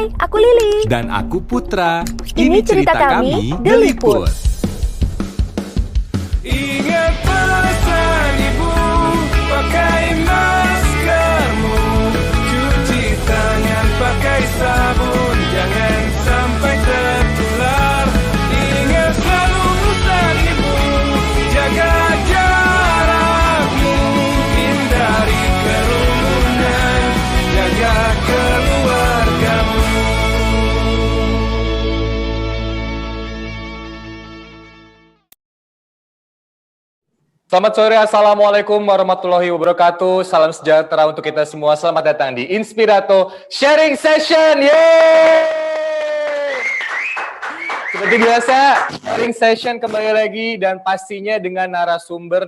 Hai, aku Lili. Dan aku Putra. Ini cerita kami, The Liput. Ingat pesan ibu, pakai maskermu, cuci tangan pakai sabun, jangan sampai tertular. Ingat selalu pesan ibu, jaga jarakmu, hindari kerumunan, jaga keluargamu. Selamat sore, Assalamualaikum warahmatullahi wabarakatuh. Salam sejahtera untuk kita semua. Selamat datang di Inspirato Sharing Session. Yeay! Seperti biasa, sharing session kembali lagi dan pastinya dengan narasumber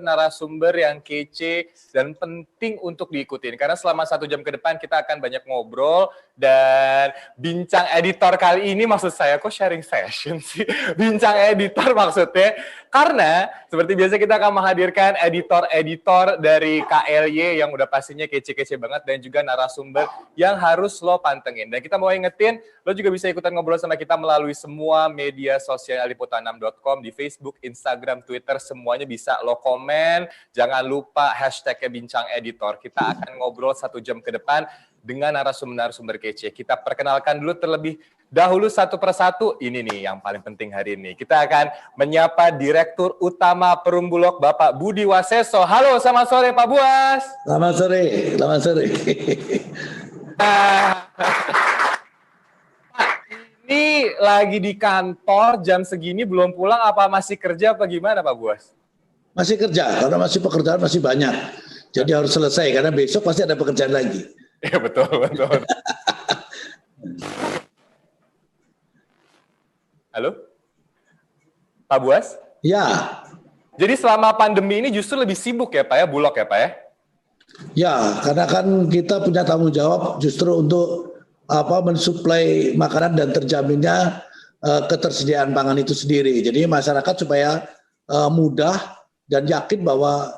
yang kece dan penting untuk diikutin. Karena selama 1 jam ke depan kita akan banyak ngobrol dan bincang editor kali ini, maksud saya kok sharing session sih? Bincang editor maksudnya. Karena seperti biasa kita akan menghadirkan editor-editor dari KLY yang udah pastinya kece-kece banget dan juga narasumber yang harus lo pantengin. Dan kita mau ingetin, lo juga bisa ikutan ngobrol sama kita melalui semua media sosial liputan6.com di Facebook, Instagram, Twitter, semuanya bisa lo komen. Jangan lupa hashtagnya bincang editor. Kita akan ngobrol 1 jam ke depan dengan narasumber kece. Kita perkenalkan dulu terlebih dahulu satu persatu. Ini nih yang paling penting hari ini. Kita akan menyapa Direktur Utama Perumbulok Bapak Budi Waseso. Halo, selamat sore Pak Buas. Selamat sore, selamat sore. Pak, ini lagi di kantor jam segini belum pulang, apa masih kerja apa gimana Pak Buas? Masih kerja, karena masih pekerjaan masih banyak. Jadi harus selesai, karena besok pasti ada pekerjaan lagi. Iya betul. Halo? Pak Buas? Ya, Jadi selama pandemi ini justru lebih sibuk ya Pak ya, Bulog ya Pak ya? ya, karena kan kita punya tanggung jawab justru untuk mensuplai makanan dan terjaminnya ketersediaan pangan itu sendiri. Jadi masyarakat supaya mudah dan yakin bahwa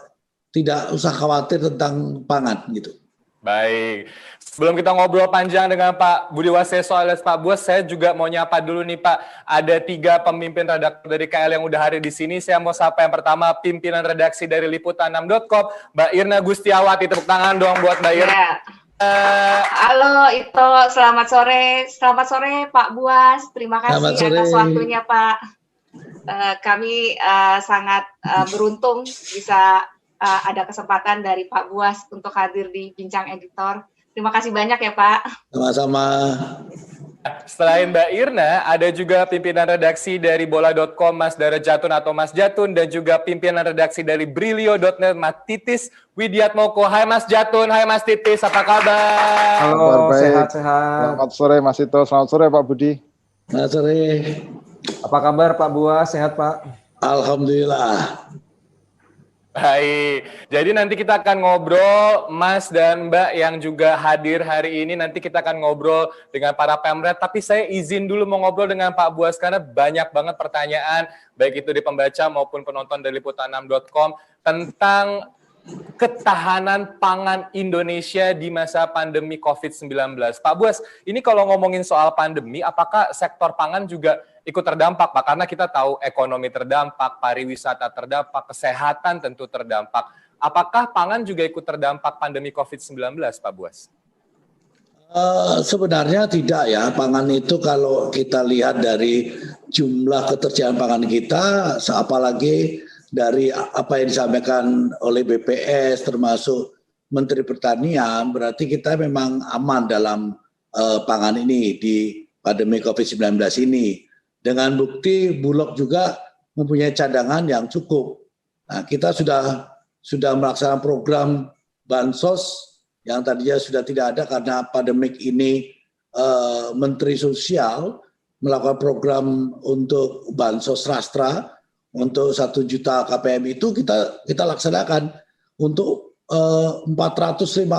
tidak usah khawatir tentang pangan gitu. Baik, sebelum kita ngobrol panjang dengan Pak Budi Waseso alias Pak Buas, saya juga mau nyapa dulu nih Pak. Ada 3 pemimpin redaktor dari KL yang udah hadir di sini. Saya mau sapa yang pertama, pimpinan redaksi dari liputan6.com, Mbak Irna Gustiawati. Tepuk tangan dong buat Mbak Irna. Halo Ito, selamat sore Pak Buas. Terima kasih atas waktunya Pak. Kami sangat beruntung bisa ada kesempatan dari Pak Buas untuk hadir di Bincang Editor. Terima kasih banyak ya Pak. Sama-sama. Selain Mbak Irna, ada juga pimpinan redaksi dari bola.com, Mas Dara Jatun atau Mas Jatun, dan juga pimpinan redaksi dari brilio.net, Mas Titis Widiatmoko. Hai Mas Jatun, hai Mas Titis, apa kabar? Halo, sehat-sehat. Selamat sore Mas Ito, selamat sore Pak Budi. Selamat sore. Apa kabar Pak Buas, sehat Pak? Alhamdulillah. Baik, jadi nanti kita akan ngobrol Mas dan Mbak yang juga hadir hari ini. Nanti kita akan ngobrol dengan para pemret. Tapi saya izin dulu mau ngobrol dengan Pak Buas karena banyak banget pertanyaan, baik itu di pembaca maupun penonton dari liputan6.com tentang ketahanan pangan Indonesia di masa pandemi COVID-19. Pak Buas, ini kalau ngomongin soal pandemi, apakah sektor pangan juga ikut terdampak, Pak? Karena kita tahu ekonomi terdampak, pariwisata terdampak, kesehatan tentu terdampak. Apakah pangan juga ikut terdampak pandemi COVID-19, Pak Buas? Sebenarnya tidak ya, pangan itu kalau kita lihat dari jumlah ketersediaan pangan kita, apalagi dari apa yang disampaikan oleh BPS termasuk Menteri Pertanian, berarti kita memang aman dalam pangan ini di pandemi COVID-19 ini. Dengan bukti Bulog juga mempunyai cadangan yang cukup. Nah, kita sudah melaksanakan program bansos yang tadinya sudah tidak ada karena pandemik ini. Menteri Sosial melakukan program untuk bansos rastra untuk 1 juta KPM itu kita laksanakan untuk 450.000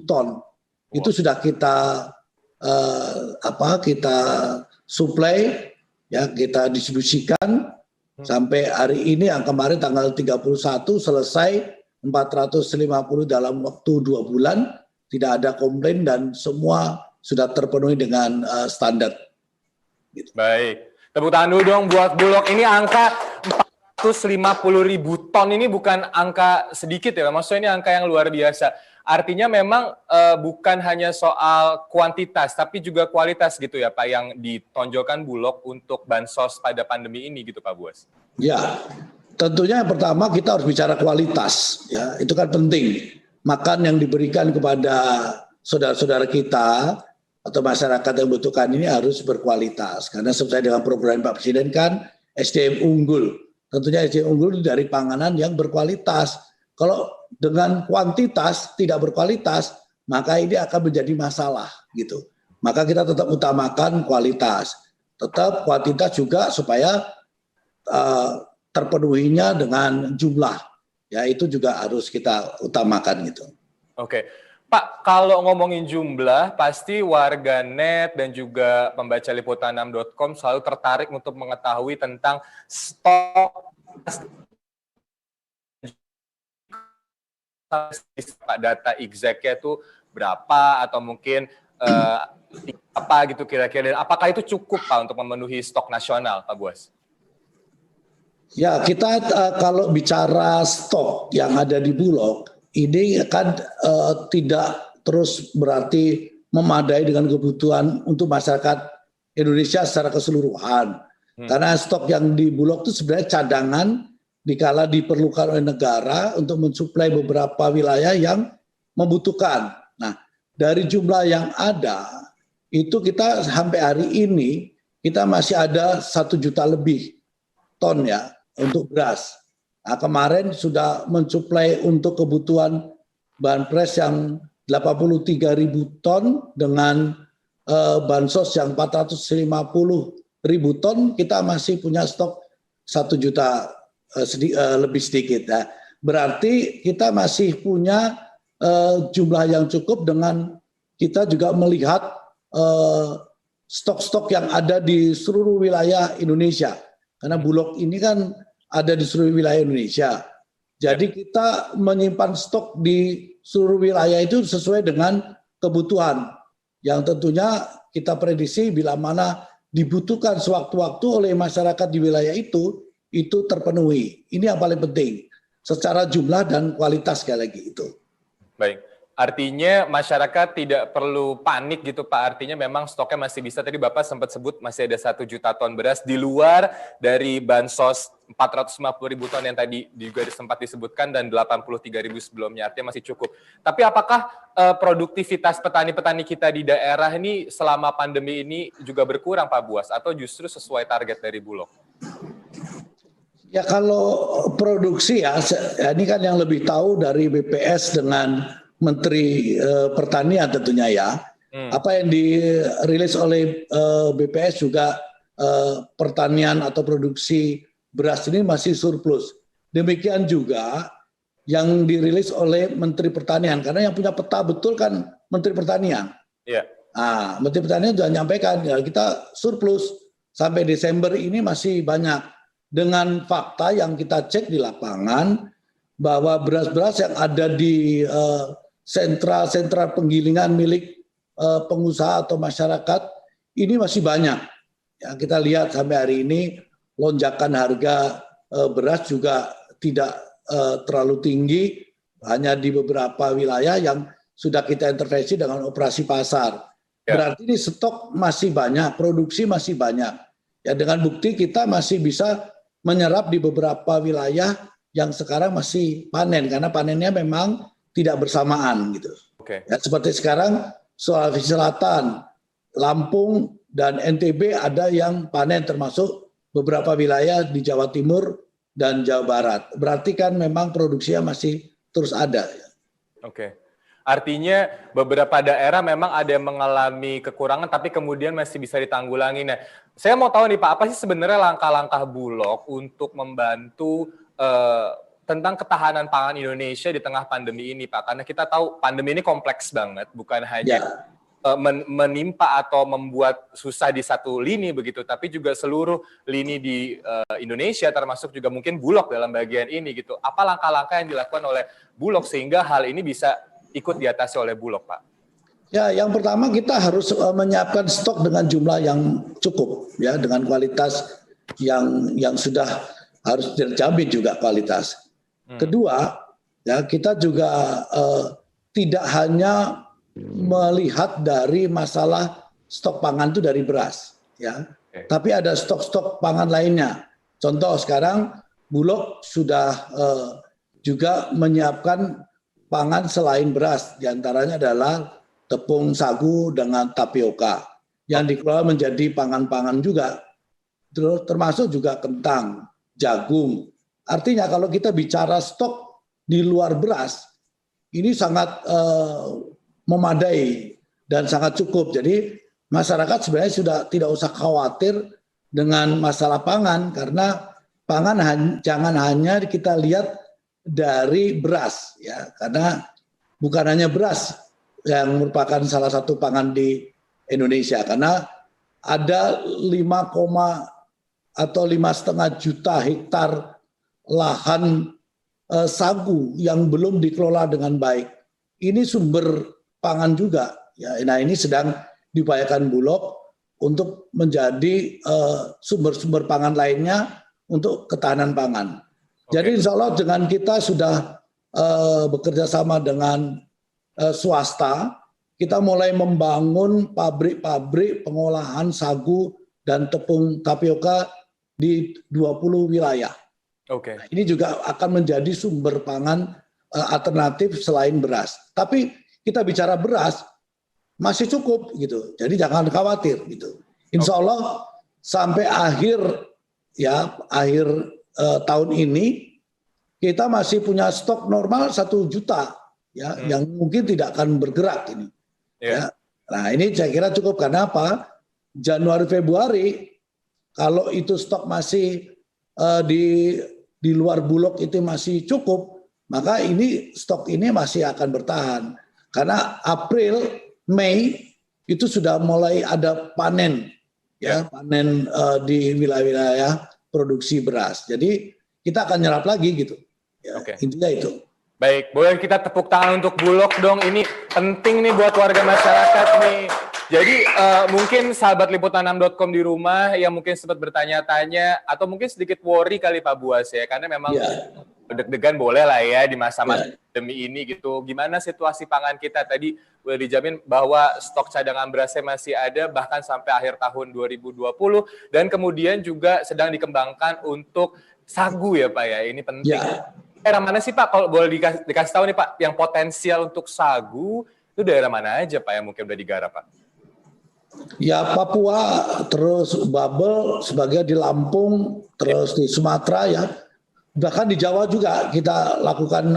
ton. Itu sudah kita suplai, ya kita distribusikan sampai hari ini yang kemarin tanggal 31 selesai 450 dalam waktu 2 bulan, tidak ada komplain dan semua sudah terpenuhi dengan standar. Gitu. Baik, tepuk tangan dulu dong buat Bulog. Ini angka 450.000 ton ini bukan angka sedikit ya, maksudnya ini angka yang luar biasa. Artinya memang bukan hanya soal kuantitas, tapi juga kualitas gitu ya Pak, yang ditonjolkan Bulog untuk bansos pada pandemi ini gitu Pak Buas. Ya, tentunya yang pertama kita harus bicara kualitas, ya itu kan penting. Makan yang diberikan kepada saudara-saudara kita atau masyarakat yang membutuhkan ini harus berkualitas. Karena sesuai dengan program Pak Presiden kan SDM unggul. Tentunya SDM unggul dari panganan yang berkualitas. Kalau dengan kuantitas tidak berkualitas, maka ini akan menjadi masalah gitu. Maka kita tetap utamakan kualitas. Tetap kuantitas juga supaya terpenuhinya dengan jumlah. Ya itu juga harus kita utamakan gitu. Oke. Pak, kalau ngomongin jumlah, pasti warganet dan juga pembaca liputan6.com selalu tertarik untuk mengetahui tentang stok data exactnya itu berapa atau mungkin apa gitu kira-kira. Apakah itu cukup Pak untuk memenuhi stok nasional, Pak Buas? Ya, kita kalau bicara stok yang ada di Bulog, ini kan tidak terus berarti memadai dengan kebutuhan untuk masyarakat Indonesia secara keseluruhan. Karena stok yang di Bulog itu sebenarnya cadangan dikala diperlukan oleh negara untuk mensuplai beberapa wilayah yang membutuhkan. Nah, dari jumlah yang ada, itu kita sampai hari ini, kita masih ada 1 juta lebih ton ya untuk beras. Nah, kemarin sudah mensuplai untuk kebutuhan bahan pres yang 83.000 ton dengan bansos yang 450.000 ton, kita masih punya stok 1 juta lebih sedikit. Nah, berarti kita masih punya jumlah yang cukup dengan kita juga melihat stok-stok yang ada di seluruh wilayah Indonesia. Karena Bulog ini kan ada di seluruh wilayah Indonesia. Jadi kita menyimpan stok di seluruh wilayah itu sesuai dengan kebutuhan. Yang tentunya kita prediksi bila mana dibutuhkan sewaktu-waktu oleh masyarakat di wilayah itu terpenuhi. Ini yang paling penting. Secara jumlah dan kualitas sekali lagi itu. Baik. Artinya masyarakat tidak perlu panik gitu Pak, artinya memang stoknya masih bisa, tadi Bapak sempat sebut masih ada 1 juta ton beras di luar dari bansos 450.000 ton yang tadi juga sempat disebutkan dan 83.000 sebelumnya, artinya masih cukup. Tapi apakah produktivitas petani-petani kita di daerah ini selama pandemi ini juga berkurang Pak Buas atau justru sesuai target dari Bulog? Ya kalau produksi ya ini kan yang lebih tahu dari BPS dengan Menteri Pertanian tentunya ya. Apa yang dirilis oleh BPS juga pertanian atau produksi beras ini masih surplus. Demikian juga yang dirilis oleh Menteri Pertanian karena yang punya peta betul kan Menteri Pertanian. Iya. Nah, Menteri Pertanian sudah menyampaikan ya kita surplus sampai Desember ini masih banyak. Dengan fakta yang kita cek di lapangan bahwa beras-beras yang ada di sentra-sentra penggilingan milik pengusaha atau masyarakat ini masih banyak. Ya, kita lihat sampai hari ini lonjakan harga beras juga tidak terlalu tinggi, hanya di beberapa wilayah yang sudah kita intervensi dengan operasi pasar. Ya. Berarti ini stok masih banyak, produksi masih banyak. Ya, dengan bukti kita masih bisa menyerap di beberapa wilayah yang sekarang masih panen karena panennya memang tidak bersamaan gitu. Okay. Ya, seperti sekarang Sulawesi Selatan, Lampung dan NTB ada yang panen termasuk beberapa wilayah di Jawa Timur dan Jawa Barat. Berarti kan memang produksinya masih terus ada. Oke. Artinya beberapa daerah memang ada yang mengalami kekurangan tapi kemudian masih bisa ditanggulangi. Nah, saya mau tahu nih Pak, apa sih sebenarnya langkah-langkah Bulog untuk membantu tentang ketahanan pangan Indonesia di tengah pandemi ini Pak? Karena kita tahu pandemi ini kompleks banget, bukan hanya menimpa atau membuat susah di satu lini begitu, tapi juga seluruh lini di Indonesia termasuk juga mungkin Bulog dalam bagian ini gitu. Apa langkah-langkah yang dilakukan oleh Bulog sehingga hal ini bisa ikut diatasi oleh Bulog, Pak? Ya, yang pertama kita harus menyiapkan stok dengan jumlah yang cukup, ya, dengan kualitas yang sudah harus terjamin juga kualitas. Kedua, ya, kita juga tidak hanya melihat dari masalah stok pangan itu dari beras, ya, tapi ada stok-stok pangan lainnya. Contoh sekarang Bulog sudah juga menyiapkan pangan selain beras, diantaranya adalah tepung sagu dengan tapioka yang dikelola menjadi pangan-pangan juga, termasuk juga kentang, jagung. Artinya kalau kita bicara stok di luar beras, ini sangat memadai dan sangat cukup. Jadi masyarakat sebenarnya sudah tidak usah khawatir dengan masalah pangan, karena pangan jangan hanya kita lihat dari beras, ya, karena bukan hanya beras yang merupakan salah satu pangan di Indonesia, karena ada 5,5 juta hektar lahan sagu yang belum dikelola dengan baik. Ini sumber pangan juga, ya. Nah, ini sedang diupayakan Bulog untuk menjadi sumber-sumber pangan lainnya untuk ketahanan pangan. Jadi insya Allah dengan kita sudah bekerja sama dengan swasta, kita mulai membangun pabrik-pabrik pengolahan sagu dan tepung tapioka di 20 wilayah. Nah, ini juga akan menjadi sumber pangan alternatif selain beras. Tapi kita bicara beras masih cukup gitu. Jadi jangan khawatir gitu. Insya Allah sampai akhir tahun ini kita masih punya stok normal 1 juta. Ya, yang mungkin tidak akan bergerak ini. Ya. Nah, ini saya kira cukup. Karena apa? Januari Februari kalau itu stok masih di luar Bulog itu masih cukup, maka ini stok ini masih akan bertahan. Karena April, Mei itu sudah mulai ada panen, ya, panen di wilayah-wilayah produksi beras. Jadi kita akan nyerap lagi gitu. Ya, intinya itu. Baik, boleh kita tepuk tangan untuk Bulog dong. Ini penting nih buat warga masyarakat nih. Jadi mungkin sahabat liputan6.com di rumah yang mungkin sempat bertanya-tanya atau mungkin sedikit worry kali Pak Buas ya, karena memang deg-degan boleh lah ya di masa-masa pandemi ini gitu. Gimana situasi pangan kita? Tadi udah dijamin bahwa stok cadangan berasnya masih ada bahkan sampai akhir tahun 2020, dan kemudian juga sedang dikembangkan untuk sagu ya Pak ya. Ini penting. Daerah mana sih Pak, kalau boleh dikasih tahu nih Pak, yang potensial untuk sagu itu daerah mana aja Pak yang mungkin udah digarap Pak? Ya Papua, terus Babel, sebagian di Lampung, terus di Sumatera ya, bahkan di Jawa juga kita lakukan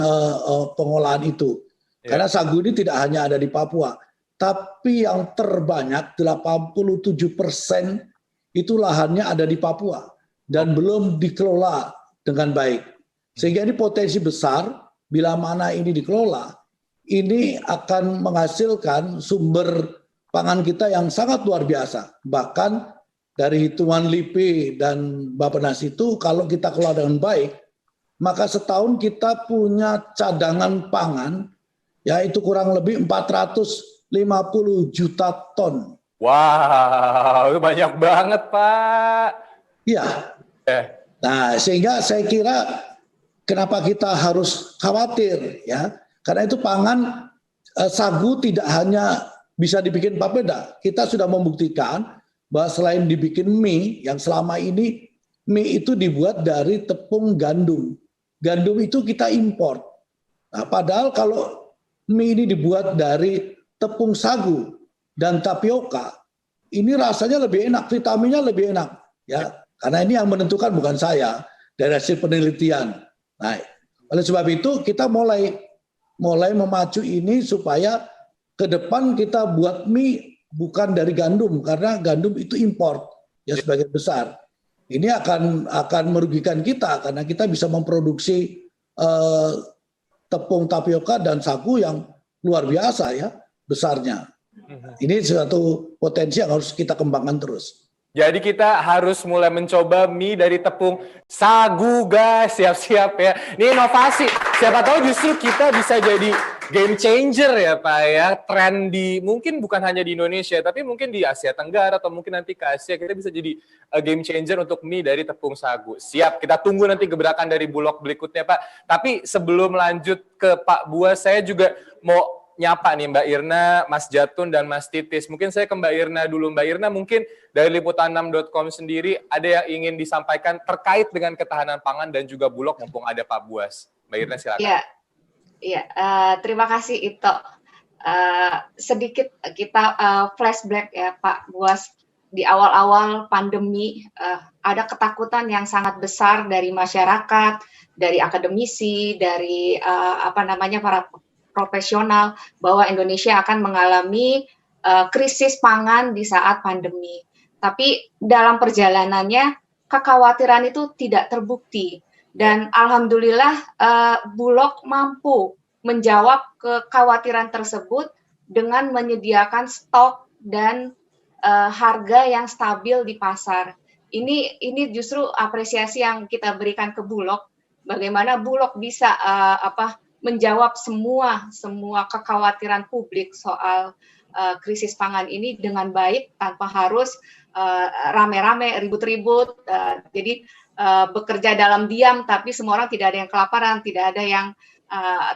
pengolahan itu. Karena sagu ini tidak hanya ada di Papua, tapi yang terbanyak 87% itu lahannya ada di Papua dan belum dikelola dengan baik. Sehingga ini potensi besar, bila mana ini dikelola, ini akan menghasilkan sumber pangan kita yang sangat luar biasa. Bahkan dari hitungan LIPI dan Bappenas itu, kalau kita kelola dengan baik, maka setahun kita punya cadangan pangan, yaitu kurang lebih 450 juta ton. Wow, itu banyak banget Pak. Iya. Nah, sehingga saya kira kenapa kita harus khawatir ya? Karena itu pangan sagu tidak hanya bisa dibikin papeda. Kita sudah membuktikan bahwa selain dibikin mie, yang selama ini mie itu dibuat dari tepung gandum. Gandum itu kita import. Nah, padahal kalau mie ini dibuat dari tepung sagu dan tapioka, ini rasanya lebih enak, vitaminnya lebih enak ya. Karena ini yang menentukan bukan saya, dari hasil penelitian. Nah, oleh sebab itu kita mulai memacu ini supaya ke depan kita buat mie bukan dari gandum, karena gandum itu import ya sebagian besar. Ini akan merugikan kita karena kita bisa memproduksi tepung tapioka dan sagu yang luar biasa ya besarnya. Ini suatu potensi yang harus kita kembangkan terus. Jadi kita harus mulai mencoba mie dari tepung sagu, guys. Siap-siap ya. Ini inovasi. Siapa tahu justru kita bisa jadi game changer ya Pak ya. Tren mungkin bukan hanya di Indonesia, tapi mungkin di Asia Tenggara atau mungkin nanti ke Asia, kita bisa jadi game changer untuk mie dari tepung sagu. Siap, kita tunggu nanti gebrakan dari Bulog berikutnya Pak. Tapi sebelum lanjut ke Pak Buas, saya juga mau nyapa nih Mbak Irna, Mas Jatun, dan Mas Titis. Mungkin saya ke Mbak Irna dulu. Mbak Irna, mungkin dari liputan6.com sendiri ada yang ingin disampaikan terkait dengan ketahanan pangan dan juga Bulog mumpung ada Pak Buas. Mbak Irna silakan. Iya, terima kasih Ito. Sedikit kita flashback ya Pak Buas. Di awal-awal pandemi ada ketakutan yang sangat besar dari masyarakat, dari akademisi, dari para profesional bahwa Indonesia akan mengalami krisis pangan di saat pandemi. Tapi dalam perjalanannya kekhawatiran itu tidak terbukti dan alhamdulillah Bulog mampu menjawab kekhawatiran tersebut dengan menyediakan stok dan harga yang stabil di pasar. Ini justru apresiasi yang kita berikan ke Bulog. Bagaimana Bulog bisa menjawab semua kekhawatiran publik soal krisis pangan ini dengan baik tanpa harus rame-rame ribut-ribut. Jadi bekerja dalam diam, tapi semua orang tidak ada yang kelaparan, tidak ada yang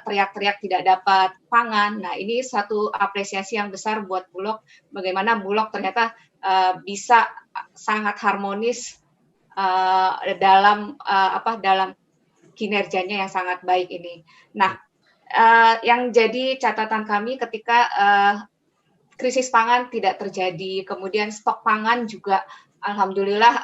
teriak-teriak tidak dapat pangan. Nah, ini satu apresiasi yang besar buat Bulog. Bagaimana Bulog ternyata bisa sangat harmonis dalam kinerjanya yang sangat baik ini. Nah, yang jadi catatan kami ketika krisis pangan tidak terjadi, kemudian stok pangan juga alhamdulillah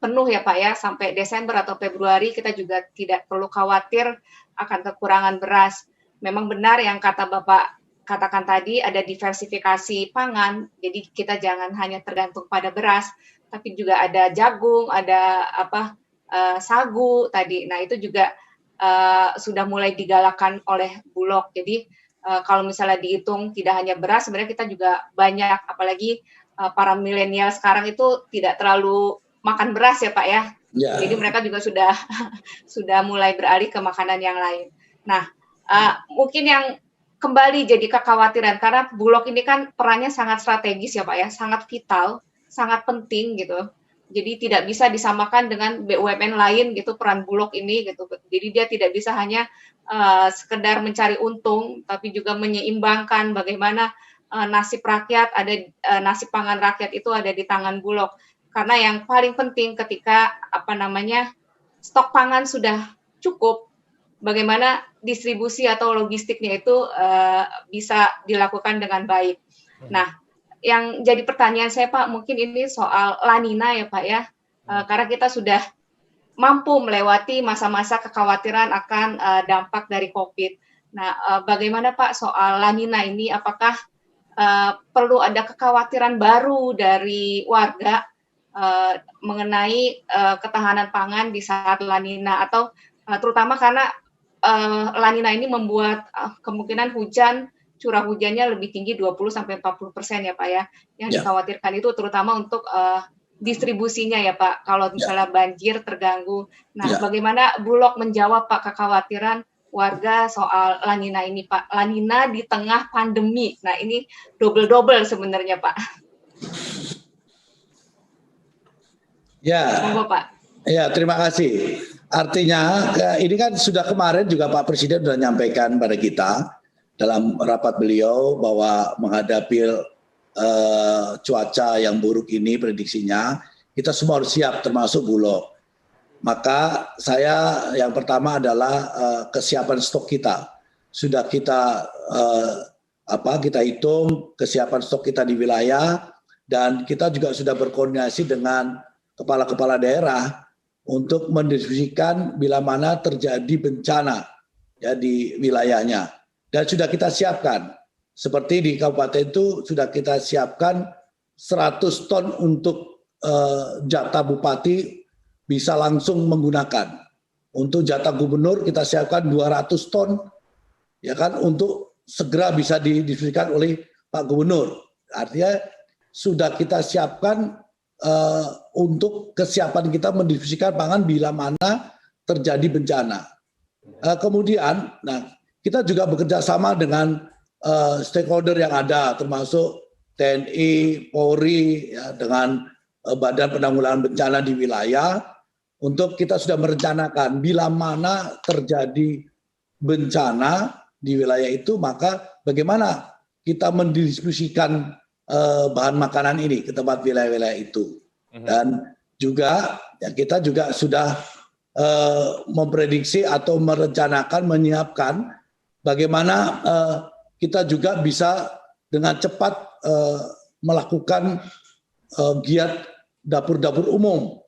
penuh ya Pak ya, sampai Desember atau Februari kita juga tidak perlu khawatir akan kekurangan beras. Memang benar yang kata Bapak katakan tadi, ada diversifikasi pangan, jadi kita jangan hanya tergantung pada beras, tapi juga ada jagung, ada sagu tadi. Nah, itu juga sudah mulai digalakan oleh Bulog. Jadi kalau misalnya dihitung tidak hanya beras, sebenarnya kita juga banyak, apalagi para milenial sekarang itu tidak terlalu makan beras ya Pak ya. Yeah. Jadi mereka juga sudah mulai beralih ke makanan yang lain. Nah, mungkin yang kembali jadi kekhawatiran karena Bulog ini kan perannya sangat strategis ya Pak ya, sangat vital, sangat penting gitu. Jadi tidak bisa disamakan dengan BUMN lain gitu peran Bulog ini gitu. Jadi dia tidak bisa hanya sekedar mencari untung, tapi juga menyeimbangkan bagaimana nasib rakyat nasib pangan rakyat itu ada di tangan Bulog. Karena yang paling penting ketika stok pangan sudah cukup, bagaimana distribusi atau logistiknya itu bisa dilakukan dengan baik. Nah, yang jadi pertanyaan saya Pak, mungkin ini soal La Nina ya Pak ya, karena kita sudah mampu melewati masa-masa kekhawatiran akan dampak dari COVID. Nah, bagaimana Pak soal La Nina ini, apakah perlu ada kekhawatiran baru dari warga mengenai ketahanan pangan di saat La Nina, atau terutama karena La Nina ini membuat kemungkinan curah hujannya lebih tinggi 20-40% ya Pak ya. Yang dikhawatirkan itu terutama untuk distribusinya ya Pak, kalau misalnya banjir terganggu. Nah, bagaimana Bulog menjawab Pak kekhawatiran warga soal La Nina ini Pak? La Nina di tengah pandemi. Nah, ini double sebenarnya Pak. Ya. Monggo Pak. Ya, terima kasih. Artinya ini kan sudah kemarin juga Pak Presiden sudah menyampaikan pada kita dalam rapat beliau bahwa menghadapi cuaca yang buruk ini prediksinya, kita semua harus siap termasuk Bulog. Maka saya yang pertama adalah kesiapan stok kita. Sudah kita kita hitung kesiapan stok kita di wilayah, dan kita juga sudah berkoordinasi dengan kepala-kepala daerah untuk mendistribusikan bila mana terjadi bencana ya di wilayahnya. Dan sudah kita siapkan, seperti di kabupaten itu sudah kita siapkan 100 ton untuk jatah bupati bisa langsung menggunakan. Untuk jatah gubernur kita siapkan 200 ton, ya kan, untuk segera bisa didistribusikan oleh Pak Gubernur. Artinya sudah kita siapkan untuk kesiapan kita mendistribusikan pangan bila mana terjadi bencana. Kemudian, kita juga bekerja sama dengan stakeholder yang ada, termasuk TNI, Polri, ya, dengan Badan Penanggulangan Bencana di wilayah, untuk kita sudah merencanakan bila mana terjadi bencana di wilayah itu, maka bagaimana kita mendistribusikan bahan makanan ini ke tempat wilayah-wilayah itu. Dan juga ya, kita juga sudah memprediksi atau merencanakan, menyiapkan bagaimana kita juga bisa dengan cepat melakukan giat dapur-dapur umum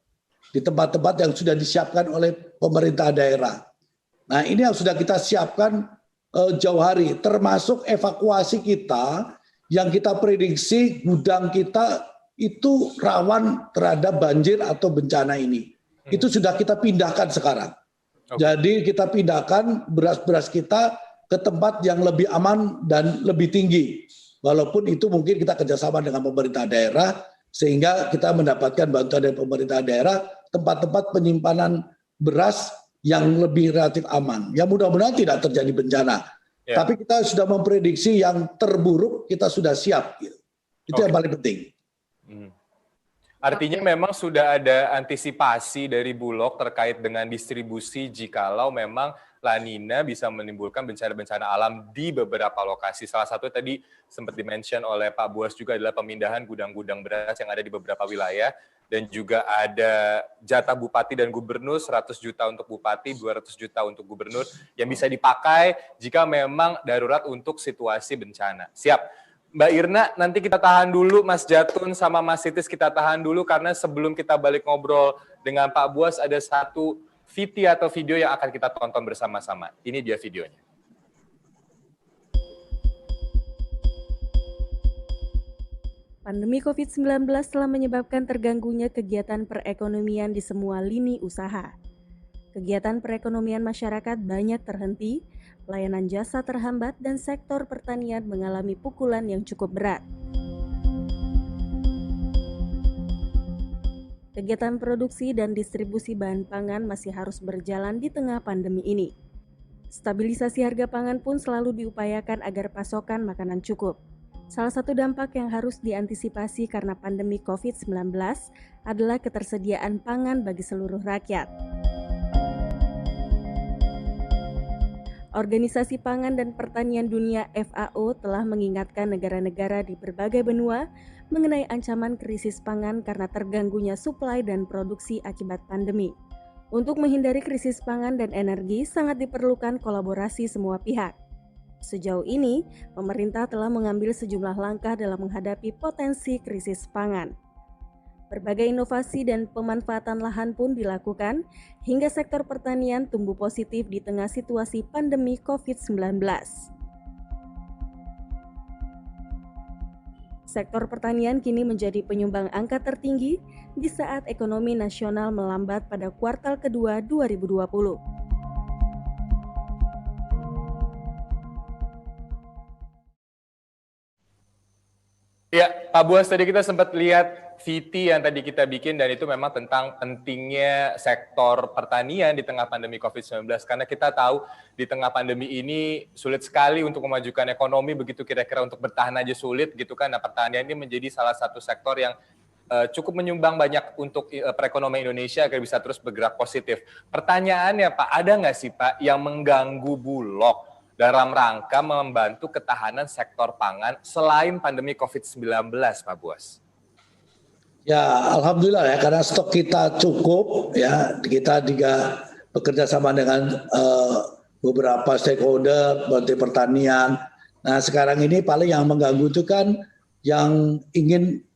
di tempat-tempat yang sudah disiapkan oleh pemerintah daerah. Nah, ini yang sudah kita siapkan jauh hari, termasuk evakuasi kita yang kita prediksi gudang kita itu rawan terhadap banjir atau bencana ini. Itu sudah kita pindahkan sekarang. Jadi kita pindahkan beras-beras kita ke tempat yang lebih aman dan lebih tinggi. Walaupun itu mungkin kita kerjasama dengan pemerintah daerah, sehingga kita mendapatkan bantuan dari pemerintah daerah, tempat-tempat penyimpanan beras yang lebih relatif aman. Ya mudah-mudahan tidak terjadi bencana. Tapi kita sudah memprediksi yang terburuk, kita sudah siap. Itu yang paling penting. Artinya memang sudah ada antisipasi dari Bulog terkait dengan distribusi jikalau memang La Nina bisa menimbulkan bencana-bencana alam di beberapa lokasi. Salah satu tadi sempat dimention oleh Pak Buas juga adalah pemindahan gudang-gudang beras yang ada di beberapa wilayah, dan juga ada jatah bupati dan gubernur, 100 juta untuk bupati, 200 juta untuk gubernur yang bisa dipakai jika memang darurat untuk situasi bencana. Siap. Mbak Irna, nanti kita tahan dulu, Mas Jatun sama Mas Sitis kita tahan dulu, karena sebelum kita balik ngobrol dengan Pak Buas ada satu VT atau video yang akan kita tonton bersama-sama. Ini dia videonya. Pandemi COVID-19 telah menyebabkan terganggunya kegiatan perekonomian di semua lini usaha. Kegiatan perekonomian masyarakat banyak terhenti, pelayanan jasa terhambat, dan sektor pertanian mengalami pukulan yang cukup berat. Kegiatan produksi dan distribusi bahan pangan masih harus berjalan di tengah pandemi ini. Stabilisasi harga pangan pun selalu diupayakan agar pasokan makanan cukup. Salah satu dampak yang harus diantisipasi karena pandemi COVID-19 adalah ketersediaan pangan bagi seluruh rakyat. Organisasi Pangan dan Pertanian Dunia FAO telah mengingatkan negara-negara di berbagai benua mengenai ancaman krisis pangan karena terganggunya suplai dan produksi akibat pandemi. Untuk menghindari krisis pangan dan energi, sangat diperlukan kolaborasi semua pihak. Sejauh ini, pemerintah telah mengambil sejumlah langkah dalam menghadapi potensi krisis pangan. Berbagai inovasi dan pemanfaatan lahan pun dilakukan hingga sektor pertanian tumbuh positif di tengah situasi pandemi COVID-19. Sektor pertanian kini menjadi penyumbang angka tertinggi di saat ekonomi nasional melambat pada kuartal kedua 2020. Ya, Pak Buas, tadi kita sempat lihat VT yang tadi kita bikin, dan itu memang tentang pentingnya sektor pertanian di tengah pandemi COVID-19. Karena kita tahu di tengah pandemi ini sulit sekali untuk memajukan ekonomi, begitu kira-kira untuk bertahan aja sulit gitu kan. Nah, pertanian ini menjadi salah satu sektor yang cukup menyumbang banyak untuk perekonomian Indonesia agar bisa terus bergerak positif. Pertanyaannya Pak, ada nggak sih Pak yang mengganggu Bulog dalam rangka membantu ketahanan sektor pangan selain pandemi COVID-19, Pak Buas? Ya, alhamdulillah ya, karena stok kita cukup ya, kita juga bekerja sama dengan beberapa stakeholder, Menteri Pertanian. Nah, sekarang ini paling yang mengganggu itu kan yang ingin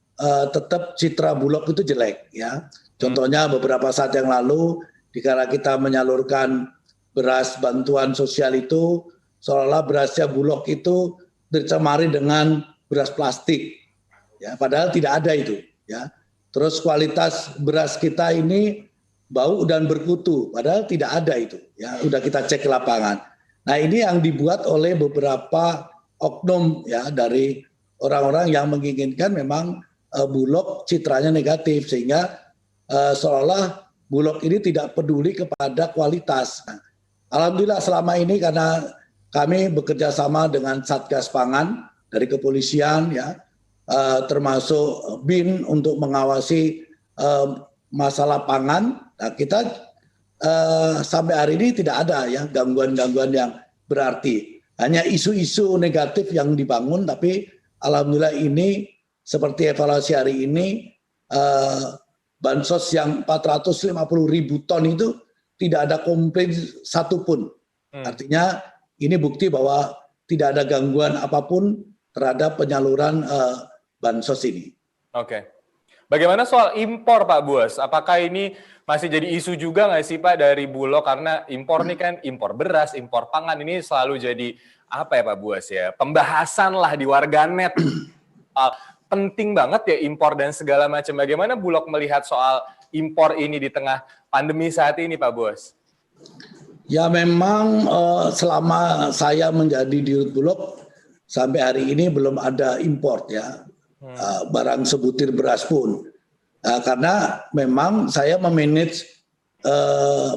tetap citra Bulog itu jelek ya. Contohnya beberapa saat yang lalu, dikala kita menyalurkan beras bantuan sosial itu, seolah-olah berasnya Bulog itu dicemari dengan beras plastik, ya, padahal tidak ada itu, ya. Terus kualitas beras kita ini bau dan berkutu, padahal tidak ada itu, ya. Udah kita cek ke lapangan. Nah, ini yang dibuat oleh beberapa oknum, ya, dari orang-orang yang menginginkan memang Bulog citranya negatif, sehingga seolah Bulog ini tidak peduli kepada kualitas. Nah, alhamdulillah selama ini karena kami bekerja sama dengan Satgas Pangan dari kepolisian, ya, termasuk BIN untuk mengawasi masalah pangan. Nah, kita sampai hari ini tidak ada ya gangguan-gangguan yang berarti. Hanya isu-isu negatif yang dibangun, tapi alhamdulillah ini seperti evaluasi hari ini, bansos yang 450.000 ton itu tidak ada komplain satupun. Artinya ini bukti bahwa tidak ada gangguan apapun terhadap penyaluran bansos ini. Oke. Bagaimana soal impor Pak Buas? Apakah ini masih jadi isu juga nggak sih Pak dari Bulog? Karena impor ini kan impor beras, impor pangan ini selalu jadi apa ya Pak Buas ya? Pembahasan lah di warganet. Penting banget ya impor dan segala macam. Bagaimana Bulog melihat soal impor ini di tengah pandemi saat ini Pak Buas? Ya memang selama saya menjadi dirut Bulog sampai hari ini belum ada impor ya. Barang sebutir beras pun. Karena memang saya memanage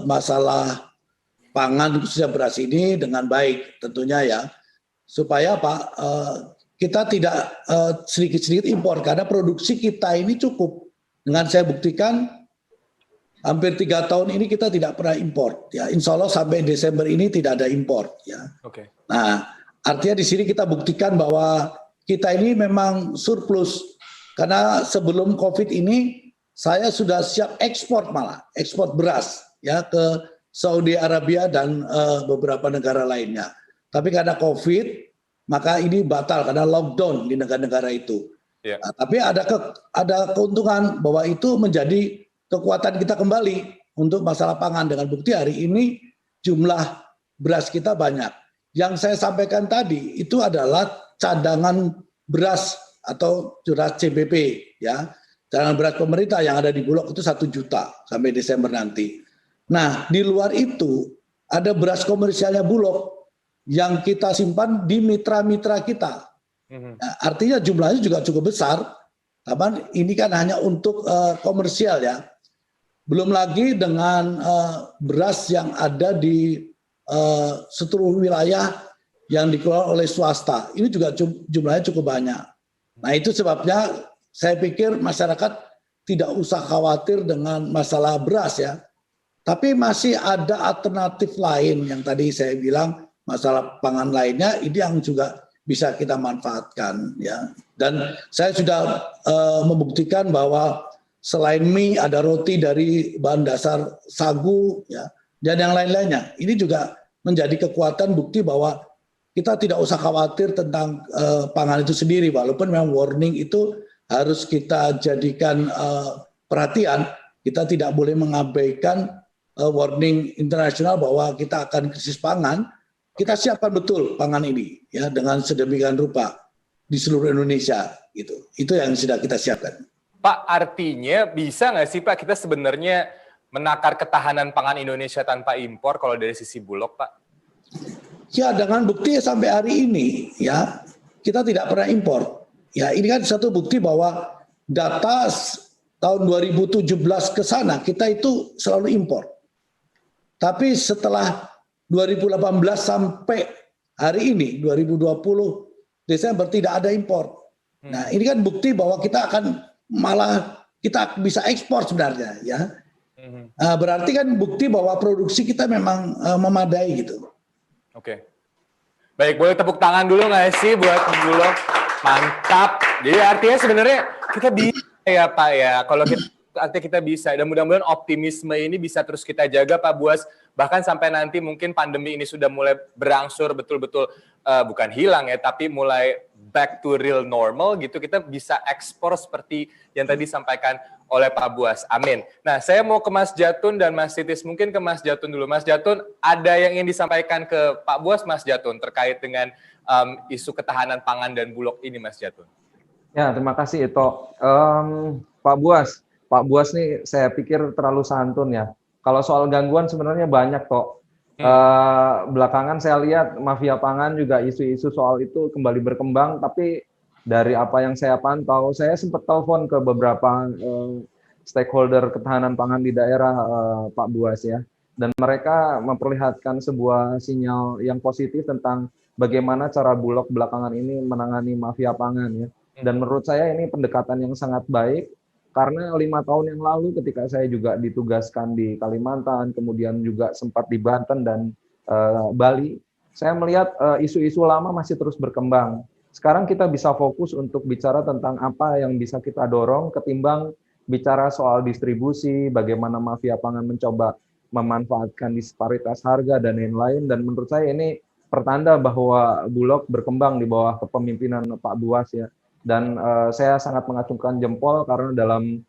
masalah pangan khususnya beras ini dengan baik tentunya ya. Supaya Pak kita tidak sedikit-sedikit impor karena produksi kita ini cukup. Dengan saya buktikan hampir 3 tahun ini kita tidak pernah impor. Ya, insya Allah sampai Desember ini tidak ada impor. Ya. Oke. Nah, artinya di sini kita buktikan bahwa kita ini memang surplus. Karena sebelum COVID ini saya sudah siap ekspor malah, ekspor beras ya ke Saudi Arabia dan beberapa negara lainnya. Tapi karena COVID maka ini batal karena lockdown di negara-negara itu. Yeah. Nah, tapi ada keuntungan bahwa itu menjadi kekuatan kita kembali untuk masalah pangan dengan bukti hari ini jumlah beras kita banyak. Yang saya sampaikan tadi itu adalah cadangan beras atau beras CBP ya. Cadangan beras pemerintah yang ada di Bulog itu 1 juta sampai Desember nanti. Nah, di luar itu ada beras komersialnya Bulog yang kita simpan di mitra-mitra kita. Nah, artinya jumlahnya juga cukup besar. Tapi ini kan hanya untuk komersial ya. Belum lagi dengan beras yang ada di seluruh wilayah yang dikelola oleh swasta. Ini juga jumlahnya cukup banyak. Nah itu sebabnya saya pikir masyarakat tidak usah khawatir dengan masalah beras ya. Tapi masih ada alternatif lain yang tadi saya bilang masalah pangan lainnya ini yang juga bisa kita manfaatkan ya. Dan saya sudah membuktikan bahwa selain mie ada roti dari bahan dasar sagu ya dan yang lain-lainnya. Ini juga menjadi kekuatan bukti bahwa kita tidak usah khawatir tentang pangan itu sendiri, walaupun memang warning itu harus kita jadikan perhatian. Kita tidak boleh mengabaikan warning internasional bahwa kita akan krisis pangan. Kita siapkan betul pangan ini ya dengan sedemikian rupa di seluruh Indonesia gitu. Itu yang sudah kita siapkan. Pak, artinya bisa nggak sih Pak kita sebenarnya menakar ketahanan pangan Indonesia tanpa impor kalau dari sisi Bulog Pak? Ya dengan bukti sampai hari ini ya kita tidak pernah impor. Ya ini kan satu bukti bahwa data tahun 2017 ke sana kita itu selalu impor. Tapi setelah 2018 sampai hari ini 2020 Desember tidak ada impor. Nah ini kan bukti bahwa kita akan malah kita bisa ekspor sebenarnya ya. Berarti kan bukti bahwa produksi kita memang memadai gitu. Oke. Baik, boleh tepuk tangan dulu nggak sih buat Bulog? Mantap. Jadi artinya sebenarnya kita bisa ya Pak ya. Kalau kita bisa dan mudah-mudahan optimisme ini bisa terus kita jaga Pak Buas. Bahkan sampai nanti mungkin pandemi ini sudah mulai berangsur betul-betul bukan hilang ya, tapi mulai back to real normal gitu. Kita bisa ekspor seperti yang tadi disampaikan oleh Pak Buas. Amin. Nah, saya mau ke Mas Jatun dan Mas Titis. Mungkin ke Mas Jatun dulu. Mas Jatun, ada yang ingin disampaikan ke Pak Buas, Mas Jatun, terkait dengan isu ketahanan pangan dan Bulog ini, Mas Jatun. Ya, terima kasih Ito. Pak Buas nih saya pikir terlalu santun ya. Kalau soal gangguan sebenarnya banyak kok. Belakangan saya lihat mafia pangan juga isu-isu soal itu kembali berkembang, tapi dari apa yang saya pantau, saya sempat telepon ke beberapa stakeholder ketahanan pangan di daerah, Pak Buas ya, dan mereka memperlihatkan sebuah sinyal yang positif tentang bagaimana cara Bulog belakangan ini menangani mafia pangan ya. Dan menurut saya ini pendekatan yang sangat baik, karena 5 tahun yang lalu ketika saya juga ditugaskan di Kalimantan, kemudian juga sempat di Banten dan Bali, saya melihat isu-isu lama masih terus berkembang. Sekarang kita bisa fokus untuk bicara tentang apa yang bisa kita dorong ketimbang bicara soal distribusi, bagaimana mafia pangan mencoba memanfaatkan disparitas harga dan lain-lain. Dan menurut saya ini pertanda bahwa Bulog berkembang di bawah kepemimpinan Pak Buas ya. Dan saya sangat mengacungkan jempol karena dalam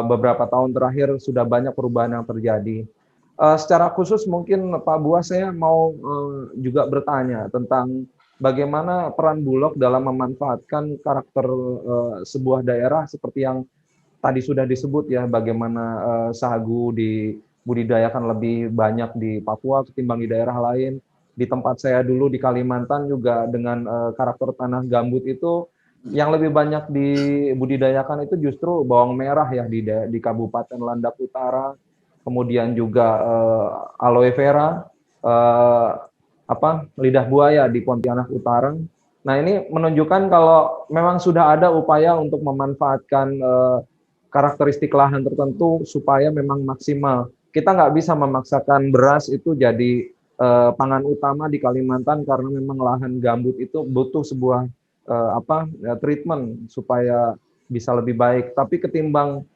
beberapa tahun terakhir sudah banyak perubahan yang terjadi. Secara khusus mungkin Pak Buas saya mau juga bertanya tentang bagaimana peran Bulog dalam memanfaatkan karakter sebuah daerah seperti yang tadi sudah disebut ya, bagaimana sagu dibudidayakan lebih banyak di Papua ketimbang di daerah lain. Di tempat saya dulu di Kalimantan juga dengan karakter tanah gambut itu yang lebih banyak dibudidayakan itu justru bawang merah ya di Kabupaten Landak Utara, kemudian juga aloe vera, lidah buaya di Pontianak Utara. Nah ini menunjukkan kalau memang sudah ada upaya untuk memanfaatkan karakteristik lahan tertentu supaya memang maksimal. Kita nggak bisa memaksakan beras itu jadi pangan utama di Kalimantan karena memang lahan gambut itu butuh sebuah treatment supaya bisa lebih baik. Tapi ketimbang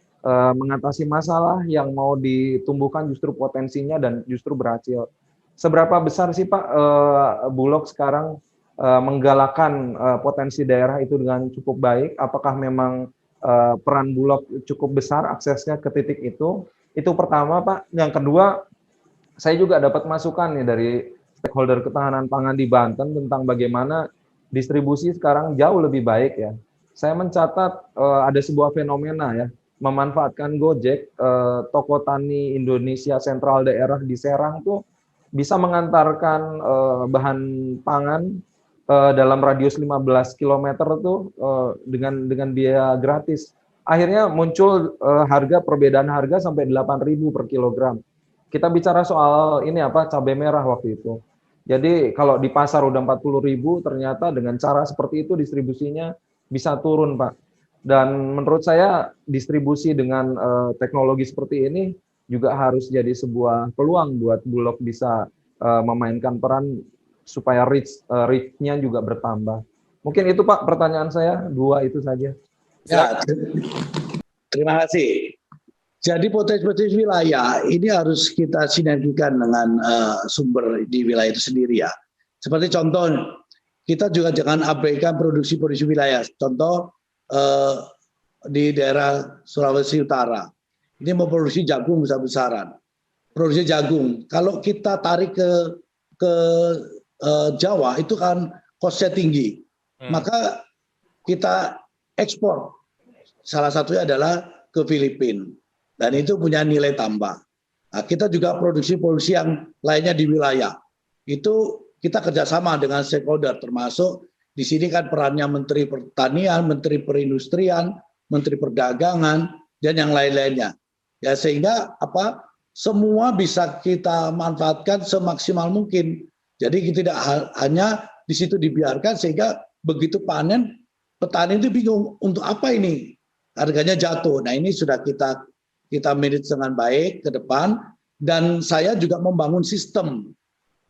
mengatasi masalah yang mau ditumbuhkan justru potensinya dan justru berhasil. Seberapa besar sih Pak Bulog sekarang menggalakkan potensi daerah itu dengan cukup baik? Apakah memang peran Bulog cukup besar aksesnya ke titik itu? Itu pertama Pak. Yang kedua, saya juga dapat masukan nih dari stakeholder ketahanan pangan di Banten tentang bagaimana distribusi sekarang jauh lebih baik ya. Saya mencatat ada sebuah fenomena ya, memanfaatkan Gojek, toko tani Indonesia Sentral daerah di Serang tuh bisa mengantarkan bahan pangan dalam radius 15 km tuh dengan biaya gratis. Akhirnya muncul perbedaan harga sampai 8.000 per kilogram. Kita bicara soal ini cabai merah waktu itu. Jadi kalau di pasar udah 40.000, ternyata dengan cara seperti itu distribusinya bisa turun, Pak. Dan menurut saya distribusi dengan teknologi seperti ini juga harus jadi sebuah peluang buat Bulog bisa memainkan peran supaya reach-nya juga bertambah. Mungkin itu Pak pertanyaan saya, 2 itu saja. Ya, terima kasih. Jadi potensi wilayah ini harus kita sinergikan dengan sumber di wilayah itu sendiri ya. Seperti contoh, kita juga jangan abaikan produksi wilayah. Contoh di daerah Sulawesi Utara, ini memproduksi jagung besar-besaran. Produksi jagung, kalau kita tarik ke Jawa itu kan cost-nya tinggi, maka kita ekspor. Salah satunya adalah ke Filipina. Dan itu punya nilai tambah. Nah, kita juga produksi yang lainnya di wilayah. Itu kita kerjasama dengan stakeholder, termasuk di sini kan perannya Menteri Pertanian, Menteri Perindustrian, Menteri Perdagangan, dan yang lain-lainnya. Ya, sehingga semua bisa kita manfaatkan semaksimal mungkin. Jadi tidak hanya di situ dibiarkan sehingga begitu panen, petani itu bingung untuk apa ini, harganya jatuh. Nah ini sudah kita manage dengan baik ke depan, dan saya juga membangun sistem.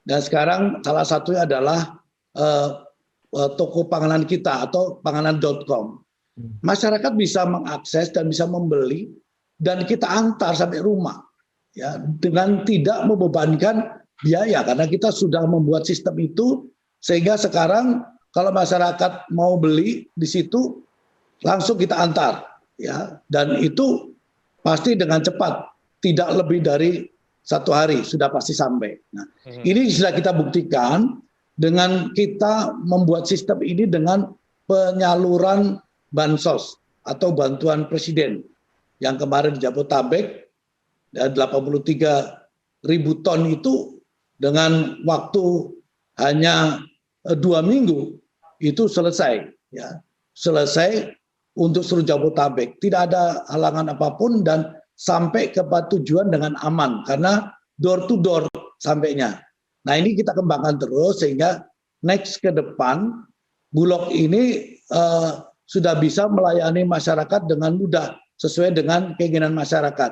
Dan sekarang salah satunya adalah toko panganan kita atau panganan.com. Masyarakat bisa mengakses dan bisa membeli dan kita antar sampai rumah ya, dengan tidak membebankan biaya karena kita sudah membuat sistem itu sehingga sekarang kalau masyarakat mau beli di situ langsung kita antar ya, dan itu pasti dengan cepat, tidak lebih dari 1 hari sudah pasti sampai. Nah, ini sudah kita buktikan dengan kita membuat sistem ini dengan penyaluran bansos atau bantuan presiden yang kemarin di Jabodetabek 83.000 ton itu dengan waktu hanya 2 minggu itu selesai ya, selesai untuk seluruh Jabodetabek. Tidak ada halangan apapun dan sampai ke tujuan dengan aman karena door to door sampainya. Nah ini kita kembangkan terus sehingga next ke depan Bulog ini sudah bisa melayani masyarakat dengan mudah sesuai dengan keinginan masyarakat.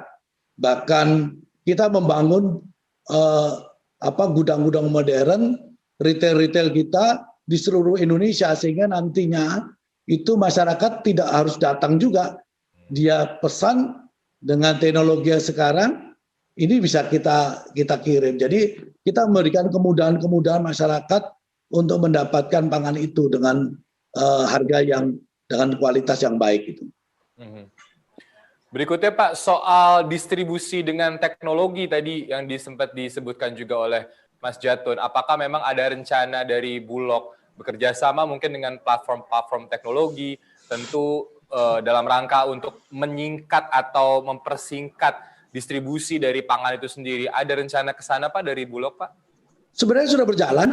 Bahkan kita membangun gudang-gudang modern, retail-retail kita di seluruh Indonesia sehingga nantinya itu masyarakat tidak harus datang juga. Dia pesan dengan teknologi sekarang ini bisa kita kirim. Jadi kita memberikan kemudahan-kemudahan masyarakat untuk mendapatkan pangan itu dengan harga yang dengan kualitas yang baik itu. Berikutnya Pak, soal distribusi dengan teknologi tadi yang sempat disebutkan juga oleh Mas Jatun. Apakah memang ada rencana dari Bulog bekerja sama mungkin dengan platform-platform teknologi, tentu dalam rangka untuk menyingkat atau mempersingkat distribusi dari pangan itu sendiri. Ada rencana ke sana Pak dari Bulog Pak? Sebenarnya sudah berjalan,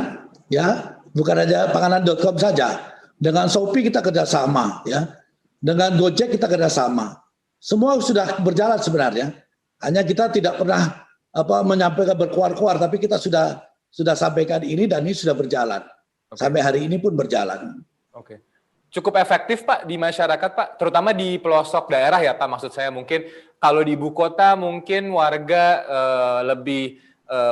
ya, bukan aja panganan.com saja. Dengan Shopee kita kerjasama, ya, dengan Gojek kita kerjasama. Semua sudah berjalan sebenarnya. Hanya kita tidak pernah menyampaikan berkuar-kuar, tapi kita sudah sampaikan ini dan ini sudah berjalan. Okay. Sampai hari ini pun berjalan. Oke. Cukup efektif Pak di masyarakat Pak, terutama di pelosok daerah ya Pak. Maksud saya mungkin kalau di ibu kota mungkin warga lebih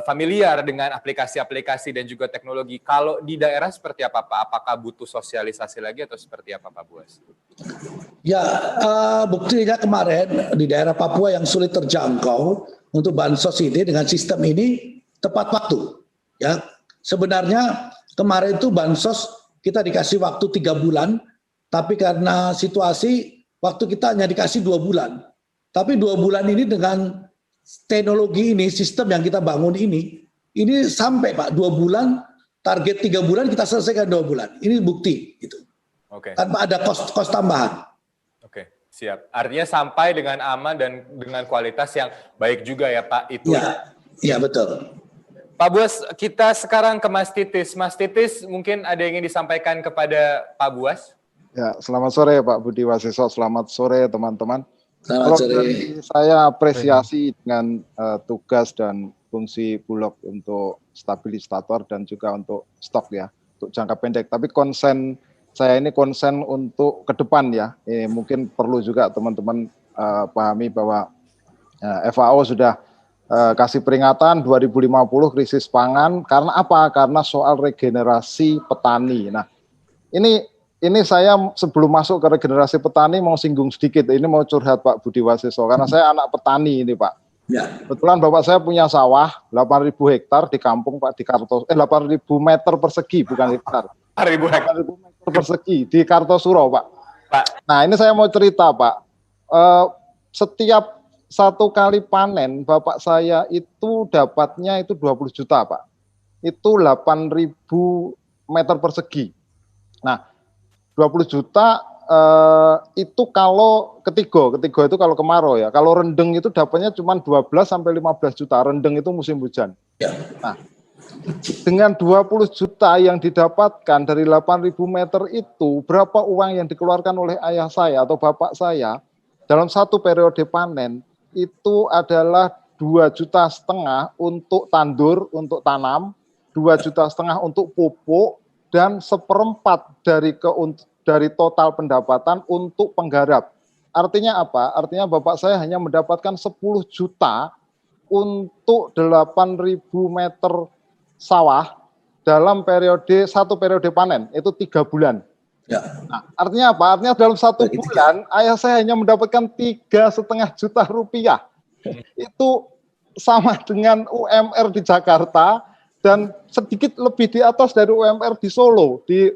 familiar dengan aplikasi-aplikasi dan juga teknologi. Kalau di daerah seperti apa Pak? Apakah butuh sosialisasi lagi atau seperti apa Pak Buas? Ya, buktinya kemarin di daerah Papua yang sulit terjangkau untuk bansos ini dengan sistem ini tepat waktu. Ya, sebenarnya kemarin itu bansos kita dikasih waktu 3 bulan, tapi karena situasi waktu kita hanya dikasih 2 bulan. Tapi 2 bulan ini dengan teknologi ini, sistem yang kita bangun ini sampai Pak 2 bulan, target 3 bulan kita selesaikan 2 bulan. Ini bukti gitu. Oke. Tanpa ada kos tambahan. Oke, siap. Artinya sampai dengan aman dan dengan kualitas yang baik juga ya Pak itu. Iya, betul. Pak Buas, kita sekarang ke Mas Titis. Mas Titis, mungkin ada yang ingin disampaikan kepada Pak Buas? Ya, selamat sore Pak Budi Wasiso, selamat sore teman-teman. Selamat sore. Saya apresiasi dengan tugas dan fungsi Bulog untuk stabilisator dan juga untuk stok ya, untuk jangka pendek. Tapi konsen saya ini konsen untuk ke depan ya. Mungkin perlu juga teman-teman pahami bahwa FAO sudah kasih peringatan 2050 krisis pangan. Karena apa? Karena soal regenerasi petani. Nah, ini saya sebelum masuk ke regenerasi petani mau singgung sedikit. Ini mau curhat Pak Budi Wasiso karena saya anak petani ini Pak. Ya. Kebetulan bapak saya punya sawah 8.000 hektar di kampung Pak di 8.000 meter persegi bukan hektar. 8.000 meter persegi di Kartosuro Pak. Nah ini saya mau cerita Pak. Setiap 1 kali panen bapak saya itu dapatnya itu 20 juta Pak. Itu 8.000 meter persegi. Nah 20 juta itu kalau ketiga itu kalau kemarau ya. Kalau rendeng itu dapatnya cuma 12 sampai 15 juta. Rendeng itu musim hujan. Ya. Nah, dengan 20 juta yang didapatkan dari 8.000 meter itu, berapa uang yang dikeluarkan oleh ayah saya atau bapak saya dalam 1 periode panen itu adalah 2,5 juta untuk tandur, untuk tanam, 2,5 juta untuk pupuk, dan 1/4 dari total pendapatan untuk penggarap. Artinya apa? Artinya bapak saya hanya mendapatkan 10 juta untuk 8.000 meter sawah dalam satu periode panen, itu 3 bulan. Ya. Nah, artinya apa? Artinya dalam 1 bulan, ayah saya hanya mendapatkan 3,5 juta rupiah. Itu sama dengan UMR di Jakarta, dan sedikit lebih di atas dari UMR di Solo, di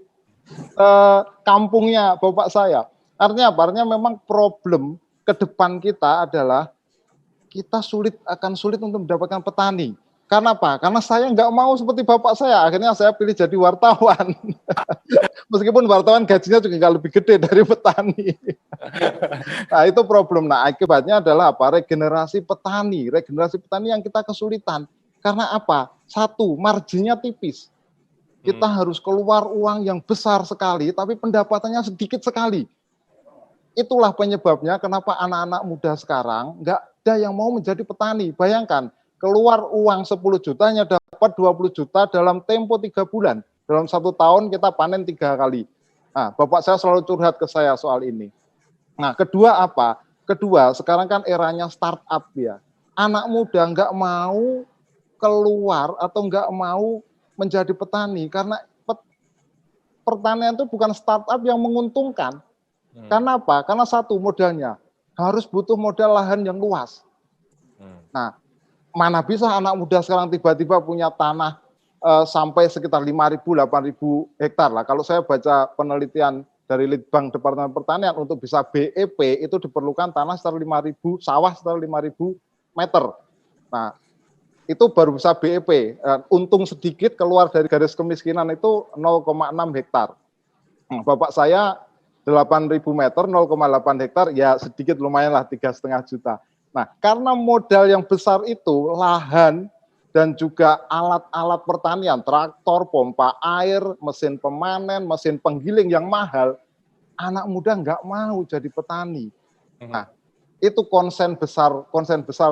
kampungnya bapak saya. Artinya apa? Artinya memang problem ke depan kita adalah kita akan sulit untuk mendapatkan petani. Karena apa? Karena saya nggak mau seperti bapak saya. Akhirnya saya pilih jadi wartawan. Meskipun wartawan gajinya juga nggak lebih gede dari petani. Nah itu problem. Nah akibatnya adalah apa? Regenerasi petani. Regenerasi petani yang kita kesulitan. Karena apa? 1, marginnya tipis. Kita harus keluar uang yang besar sekali, tapi pendapatannya sedikit sekali. Itulah penyebabnya kenapa anak-anak muda sekarang nggak ada yang mau menjadi petani. Bayangkan, keluar uang 10 jutanya dapat 20 juta dalam tempo 3 bulan. Dalam 1 tahun kita panen 3 kali. Nah, Bapak saya selalu curhat ke saya soal ini. Nah, kedua apa? Kedua, sekarang kan eranya startup ya. Anak muda nggak mau keluar atau nggak mau menjadi petani karena pertanian itu bukan startup yang menguntungkan. Karena apa? Karena satu, modalnya harus butuh modal lahan yang luas. Nah, mana bisa anak muda sekarang tiba-tiba punya tanah sampai sekitar 5.000, 8.000 hektar lah. Kalau saya baca penelitian dari Litbang Departemen Pertanian untuk bisa BEP itu diperlukan tanah sekitar 5.000, sawah sekitar 5.000 meter. Nah, itu baru bisa BEP. Untung sedikit keluar dari garis kemiskinan itu 0,6 hektar. Bapak saya 8.000 meter, 0,8 hektar, ya sedikit lumayan lah 3,5 juta. Nah, karena modal yang besar itu, lahan dan juga alat-alat pertanian, traktor, pompa air, mesin pemanen, mesin penggiling yang mahal, anak muda nggak mau jadi petani. Nah, itu konsen besar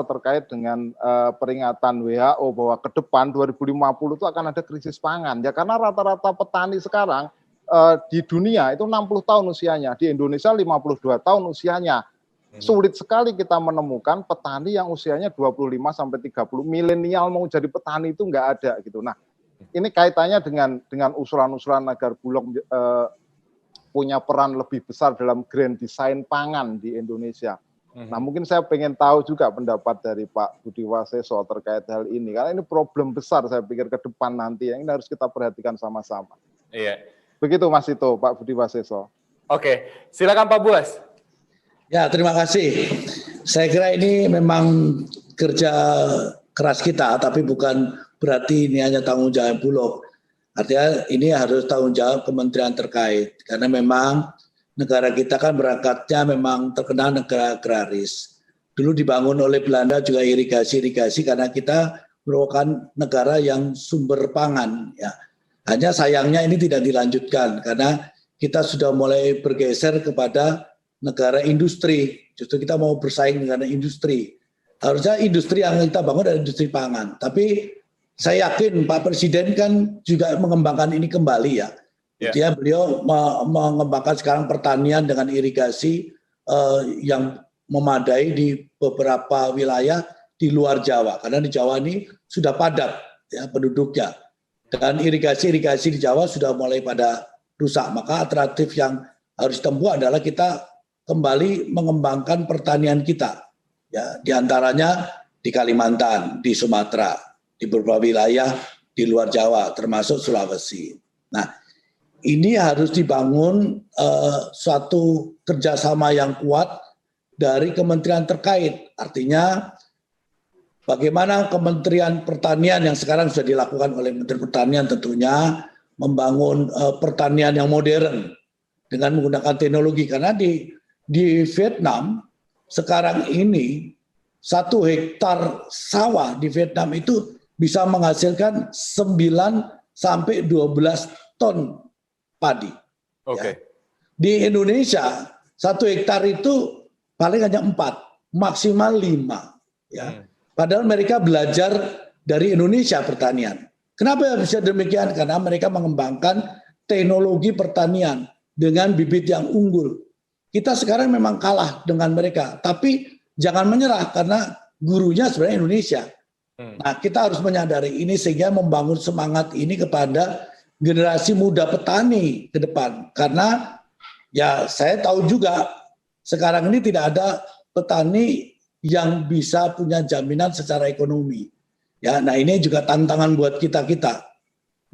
terkait dengan peringatan WHO bahwa ke depan 2050 itu akan ada krisis pangan. Ya karena rata-rata petani sekarang di dunia itu 60 tahun usianya, di Indonesia 52 tahun usianya. Sulit sekali kita menemukan petani yang usianya 25 sampai 30. Milenial mau jadi petani itu nggak ada gitu. Nah, ini kaitannya dengan usulan-usulan agar Bulog punya peran lebih besar dalam grand design pangan di Indonesia. Nah, mungkin saya pengen tahu juga pendapat dari Pak Budi Waseso terkait hal ini. Karena ini problem besar saya pikir ke depan nanti yang ini harus kita perhatikan sama-sama. Iya. Begitu Mas Ito, Pak Budi Waseso. Oke, silakan Pak Buas. Ya, terima kasih. Saya kira ini memang kerja keras kita, tapi bukan berarti ini hanya tanggung jawab Bulog. Artinya ini harus tanggung jawab kementerian terkait. Karena memang negara kita kan berangkatnya memang terkenal negara agraris. Dulu dibangun oleh Belanda juga irigasi karena kita merupakan negara yang sumber pangan. Ya. Hanya sayangnya ini tidak dilanjutkan karena kita sudah mulai bergeser kepada negara industri. Justru kita mau bersaing dengan industri. Harusnya industri yang kita bangun adalah industri pangan. Tapi saya yakin Pak Presiden kan juga mengembangkan ini kembali ya. Dia beliau mengembangkan sekarang pertanian dengan irigasi yang memadai di beberapa wilayah di luar Jawa. Karena di Jawa ini sudah padat ya penduduknya. Dan irigasi di Jawa sudah mulai pada rusak. Maka alternatif yang harus ditempuh adalah kita kembali mengembangkan pertanian kita. Ya, di antaranya di Kalimantan, di Sumatera, di beberapa wilayah di luar Jawa, termasuk Sulawesi. Nah, ini harus dibangun suatu kerjasama yang kuat dari kementerian terkait. Artinya bagaimana Kementerian Pertanian yang sekarang sudah dilakukan oleh Menteri Pertanian tentunya membangun pertanian yang modern dengan menggunakan teknologi. Karena di Vietnam sekarang ini 1 hektar sawah di Vietnam itu bisa menghasilkan 9 sampai 12 ton padi. Oke. Ya. Di Indonesia 1 hektar itu paling hanya 4, maksimal 5. Ya. Padahal mereka belajar dari Indonesia pertanian. Kenapa bisa demikian? Karena mereka mengembangkan teknologi pertanian dengan bibit yang unggul. Kita sekarang memang kalah dengan mereka, tapi jangan menyerah karena gurunya sebenarnya Indonesia. Nah, kita harus menyadari ini sehingga membangun semangat ini kepada generasi muda petani ke depan. Karena ya saya tahu juga sekarang ini tidak ada petani yang bisa punya jaminan secara ekonomi. Ya, nah ini juga tantangan buat kita-kita.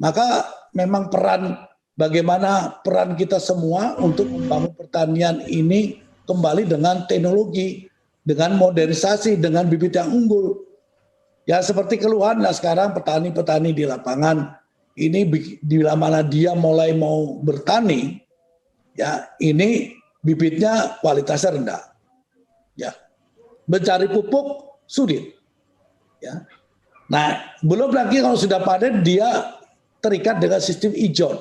Maka memang bagaimana peran kita semua untuk membangun pertanian ini kembali dengan teknologi, dengan modernisasi, dengan bibit yang unggul. Ya seperti keluhan lah sekarang petani-petani di lapangan ini bila mana dia mulai mau bertani, ya ini bibitnya kualitasnya rendah, ya mencari pupuk sulit, ya. Nah belum lagi kalau sudah panen dia terikat dengan sistem ijon,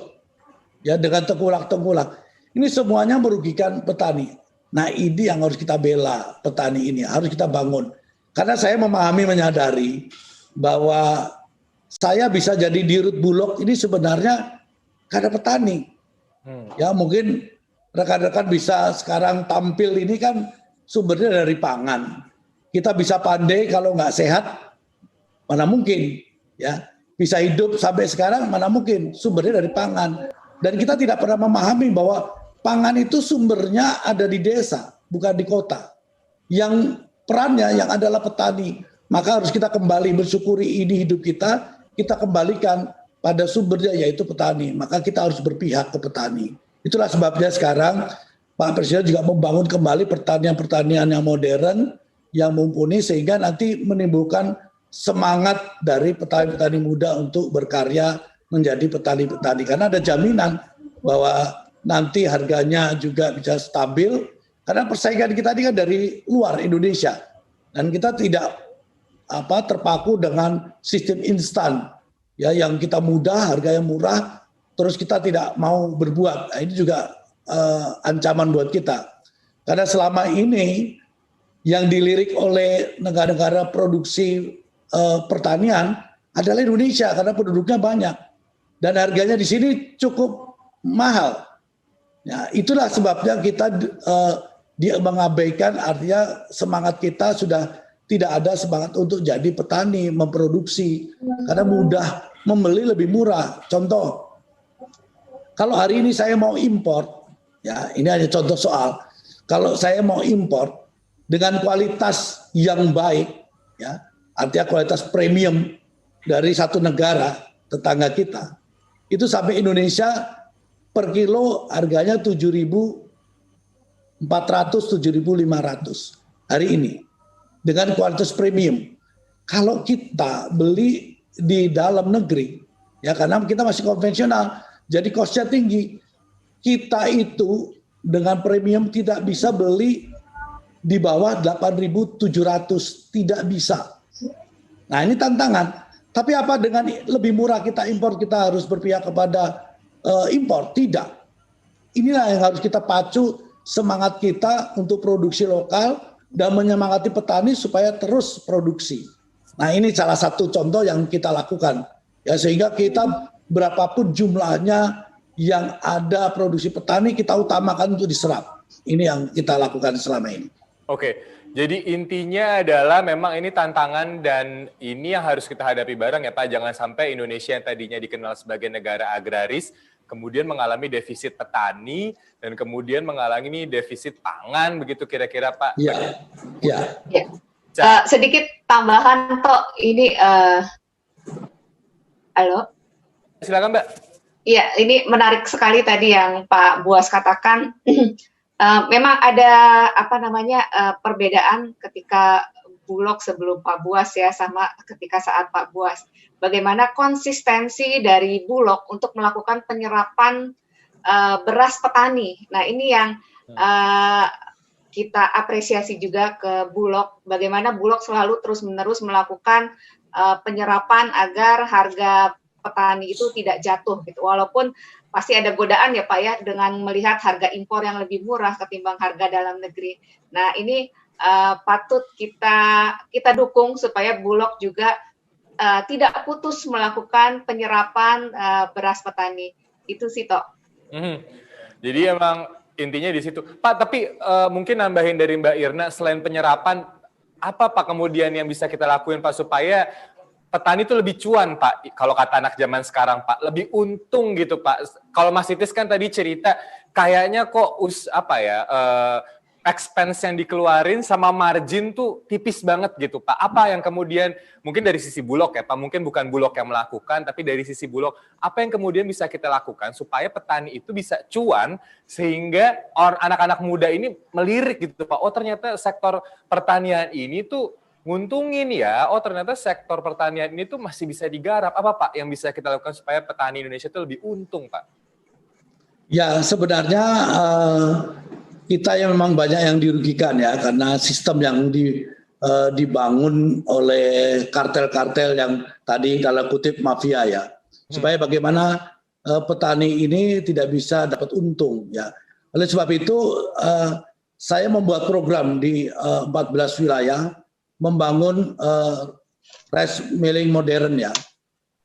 ya dengan tengkulak-tengkulak. Ini semuanya merugikan petani. Nah ini yang harus kita bela, petani ini harus kita bangun. Karena saya memahami, menyadari bahwa saya bisa jadi dirut Bulog ini sebenarnya karena petani. Ya mungkin rekan-rekan bisa sekarang tampil ini kan sumbernya dari pangan. Kita bisa pandai kalau nggak sehat, mana mungkin. Ya bisa hidup sampai sekarang, mana mungkin, sumbernya dari pangan. Dan kita tidak pernah memahami bahwa pangan itu sumbernya ada di desa, bukan di kota. Yang perannya yang adalah petani. Maka harus kita kembali bersyukuri ini hidup kita kembalikan pada sumbernya yaitu petani. Maka kita harus berpihak ke petani. Itulah sebabnya sekarang Pak Presiden juga membangun kembali pertanian-pertanian yang modern, yang mumpuni, sehingga nanti menimbulkan semangat dari petani-petani muda untuk berkarya menjadi petani-petani. Karena ada jaminan bahwa nanti harganya juga bisa stabil, karena persaingan kita ini kan dari luar Indonesia dan kita tidak terpaku dengan sistem instan ya, yang kita mudah, harga yang murah, terus kita tidak mau berbuat. Nah, ini juga ancaman buat kita, karena selama ini yang dilirik oleh negara-negara produksi pertanian adalah Indonesia karena penduduknya banyak dan harganya di sini cukup mahal. Ya, itulah sebabnya kita dia mengabaikan, artinya semangat kita sudah tidak ada semangat untuk jadi petani, memproduksi, karena mudah membeli, lebih murah. Contoh, kalau hari ini saya mau import, ya ini hanya contoh soal, kalau saya mau import dengan kualitas yang baik, ya artinya kualitas premium dari satu negara tetangga kita, itu sampai Indonesia per kilo harganya 7.400, 7.500 hari ini dengan kualitas premium. Kalau kita beli di dalam negeri, ya karena kita masih konvensional, jadi cost-nya tinggi. Kita itu dengan premium tidak bisa beli di bawah 8.700, tidak bisa. Nah ini tantangan. Tapi apa dengan lebih murah kita impor, kita harus berpihak kepada impor? Tidak. Inilah yang harus kita pacu semangat kita untuk produksi lokal dan menyemangati petani supaya terus produksi. Nah ini salah satu contoh yang kita lakukan. Ya sehingga kita berapapun jumlahnya yang ada produksi petani kita utamakan untuk diserap. Ini yang kita lakukan selama ini. Oke. Jadi intinya adalah memang ini tantangan dan ini yang harus kita hadapi bareng ya Pak. Jangan sampai Indonesia yang tadinya dikenal sebagai negara agraris kemudian mengalami defisit petani dan kemudian mengalami defisit pangan, begitu kira-kira Pak? Iya. Ya. Ya. Sedikit tambahan Tok, ini halo? Silakan Mbak. Iya, ini menarik sekali tadi yang Pak Buas katakan. Memang ada perbedaan ketika Bulog sebelum Pak Buas ya sama ketika saat Pak Buas. Bagaimana konsistensi dari Bulog untuk melakukan penyerapan beras petani. Nah ini yang kita apresiasi juga ke Bulog. Bagaimana Bulog selalu terus-menerus melakukan penyerapan agar harga petani itu tidak jatuh gitu. Walaupun pasti ada godaan ya Pak ya dengan melihat harga impor yang lebih murah ketimbang harga dalam negeri. Nah ini patut kita dukung supaya Bulog juga tidak putus melakukan penyerapan beras petani. Itu sih Tok. Jadi emang intinya di situ. Pak, tapi mungkin nambahin dari Mbak Irna, selain penyerapan, apa Pak kemudian yang bisa kita lakuin Pak supaya petani itu lebih cuan Pak, kalau kata anak zaman sekarang Pak, lebih untung gitu Pak. Kalau Mas Titis kan tadi cerita, kayaknya kok expense yang dikeluarin sama margin tuh tipis banget gitu Pak. Apa yang kemudian, mungkin dari sisi Bulog ya Pak, mungkin bukan Bulog yang melakukan, tapi dari sisi Bulog, apa yang kemudian bisa kita lakukan supaya petani itu bisa cuan, sehingga anak-anak muda ini melirik gitu Pak, oh ternyata sektor pertanian ini tuh nguntungin ya, oh ternyata sektor pertanian ini tuh masih bisa digarap. Apa Pak yang bisa kita lakukan supaya petani Indonesia itu lebih untung Pak? Ya sebenarnya kita yang memang banyak yang dirugikan ya, karena sistem yang dibangun oleh kartel-kartel yang tadi kalau kutip mafia ya. supaya bagaimana petani ini tidak bisa dapat untung ya. Oleh sebab itu saya membuat program di 14 wilayah membangun rice milling modern ya.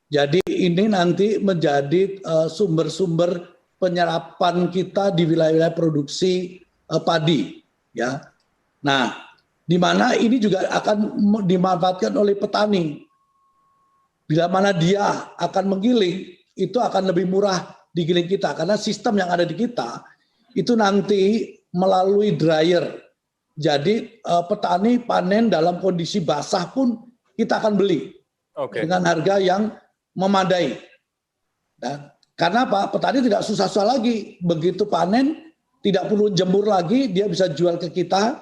Jadi ini nanti menjadi sumber-sumber penyerapan kita di wilayah-wilayah produksi padi ya. Nah, di mana ini juga akan dimanfaatkan oleh petani. Bila mana dia akan menggiling, itu akan lebih murah digiling kita karena sistem yang ada di kita itu nanti melalui dryer. Jadi petani panen dalam kondisi basah pun kita akan beli dengan harga yang memadai. Dan karena apa? Petani tidak susah-susah lagi. Begitu panen, tidak perlu jemur lagi, dia bisa jual ke kita.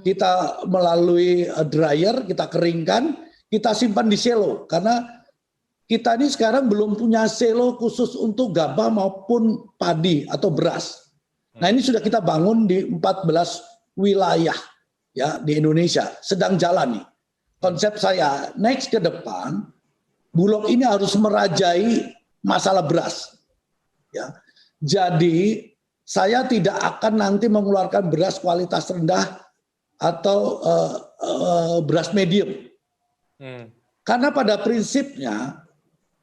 Kita melalui dryer, kita keringkan, kita simpan di silo. Karena kita ini sekarang belum punya silo khusus untuk gabah maupun padi atau beras. Nah ini sudah kita bangun di 14 wilayah ya di Indonesia. Sedang jalan nih. Konsep saya, next ke depan, Bulog ini harus merajai masalah beras. Ya. Jadi saya tidak akan nanti mengeluarkan beras kualitas rendah atau beras medium. Karena pada prinsipnya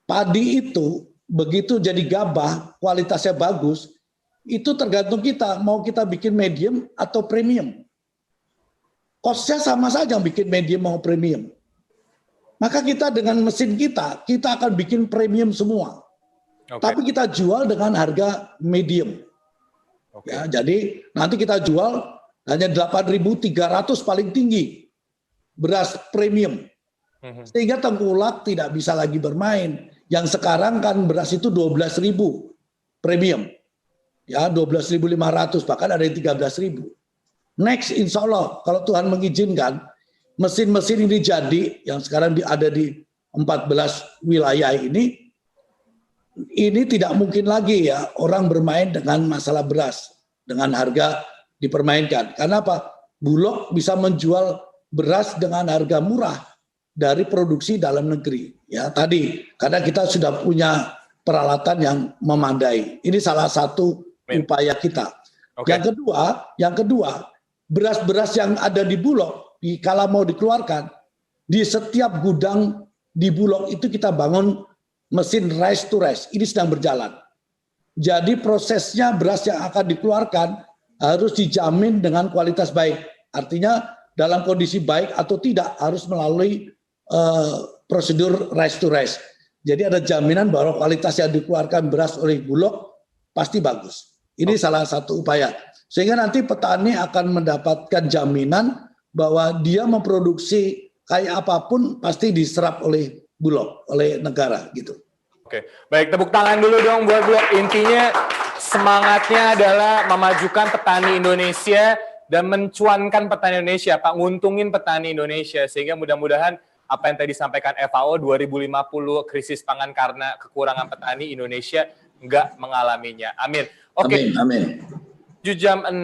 padi itu begitu jadi gabah kualitasnya bagus, itu tergantung kita mau kita bikin medium atau premium. Cost-nya sama saja bikin medium mau premium. Maka kita dengan mesin kita akan bikin premium semua. Tapi kita jual dengan harga medium. Ya, jadi nanti kita jual hanya 8.300 paling tinggi beras premium. Sehingga tengkulak tidak bisa lagi bermain. Yang sekarang kan beras itu 12.000 premium. Ya, 12.500 bahkan ada yang 13.000. Next insya Allah kalau Tuhan mengizinkan mesin-mesin ini jadi yang sekarang ada di 14 wilayah ini tidak mungkin lagi ya orang bermain dengan masalah beras dengan harga dipermainkan. Karena apa? Bulog bisa menjual beras dengan harga murah dari produksi dalam negeri. Ya tadi karena kita sudah punya peralatan yang memadai. Ini salah satu upaya kita. Yang kedua, beras-beras yang ada di Bulog kalau mau dikeluarkan di setiap gudang di Bulog itu kita bangun mesin rice to rice. Ini sedang berjalan. Jadi prosesnya beras yang akan dikeluarkan harus dijamin dengan kualitas baik. Artinya dalam kondisi baik atau tidak harus melalui prosedur rice to rice. Jadi ada jaminan bahwa kualitas yang dikeluarkan beras oleh Bulog pasti bagus. Ini salah satu upaya. Sehingga nanti petani akan mendapatkan jaminan bahwa dia memproduksi kayak apapun pasti diserap oleh Bulog, oleh negara gitu. Oke, baik tepuk tangan dulu dong buat Bulog. Intinya semangatnya adalah memajukan petani Indonesia dan mencuankan petani Indonesia, Pak, nguntungin petani Indonesia sehingga mudah-mudahan apa yang tadi disampaikan FAO 2050 krisis pangan karena kekurangan petani Indonesia enggak mengalaminya. Amin. Oke. Amin. 7 jam 6,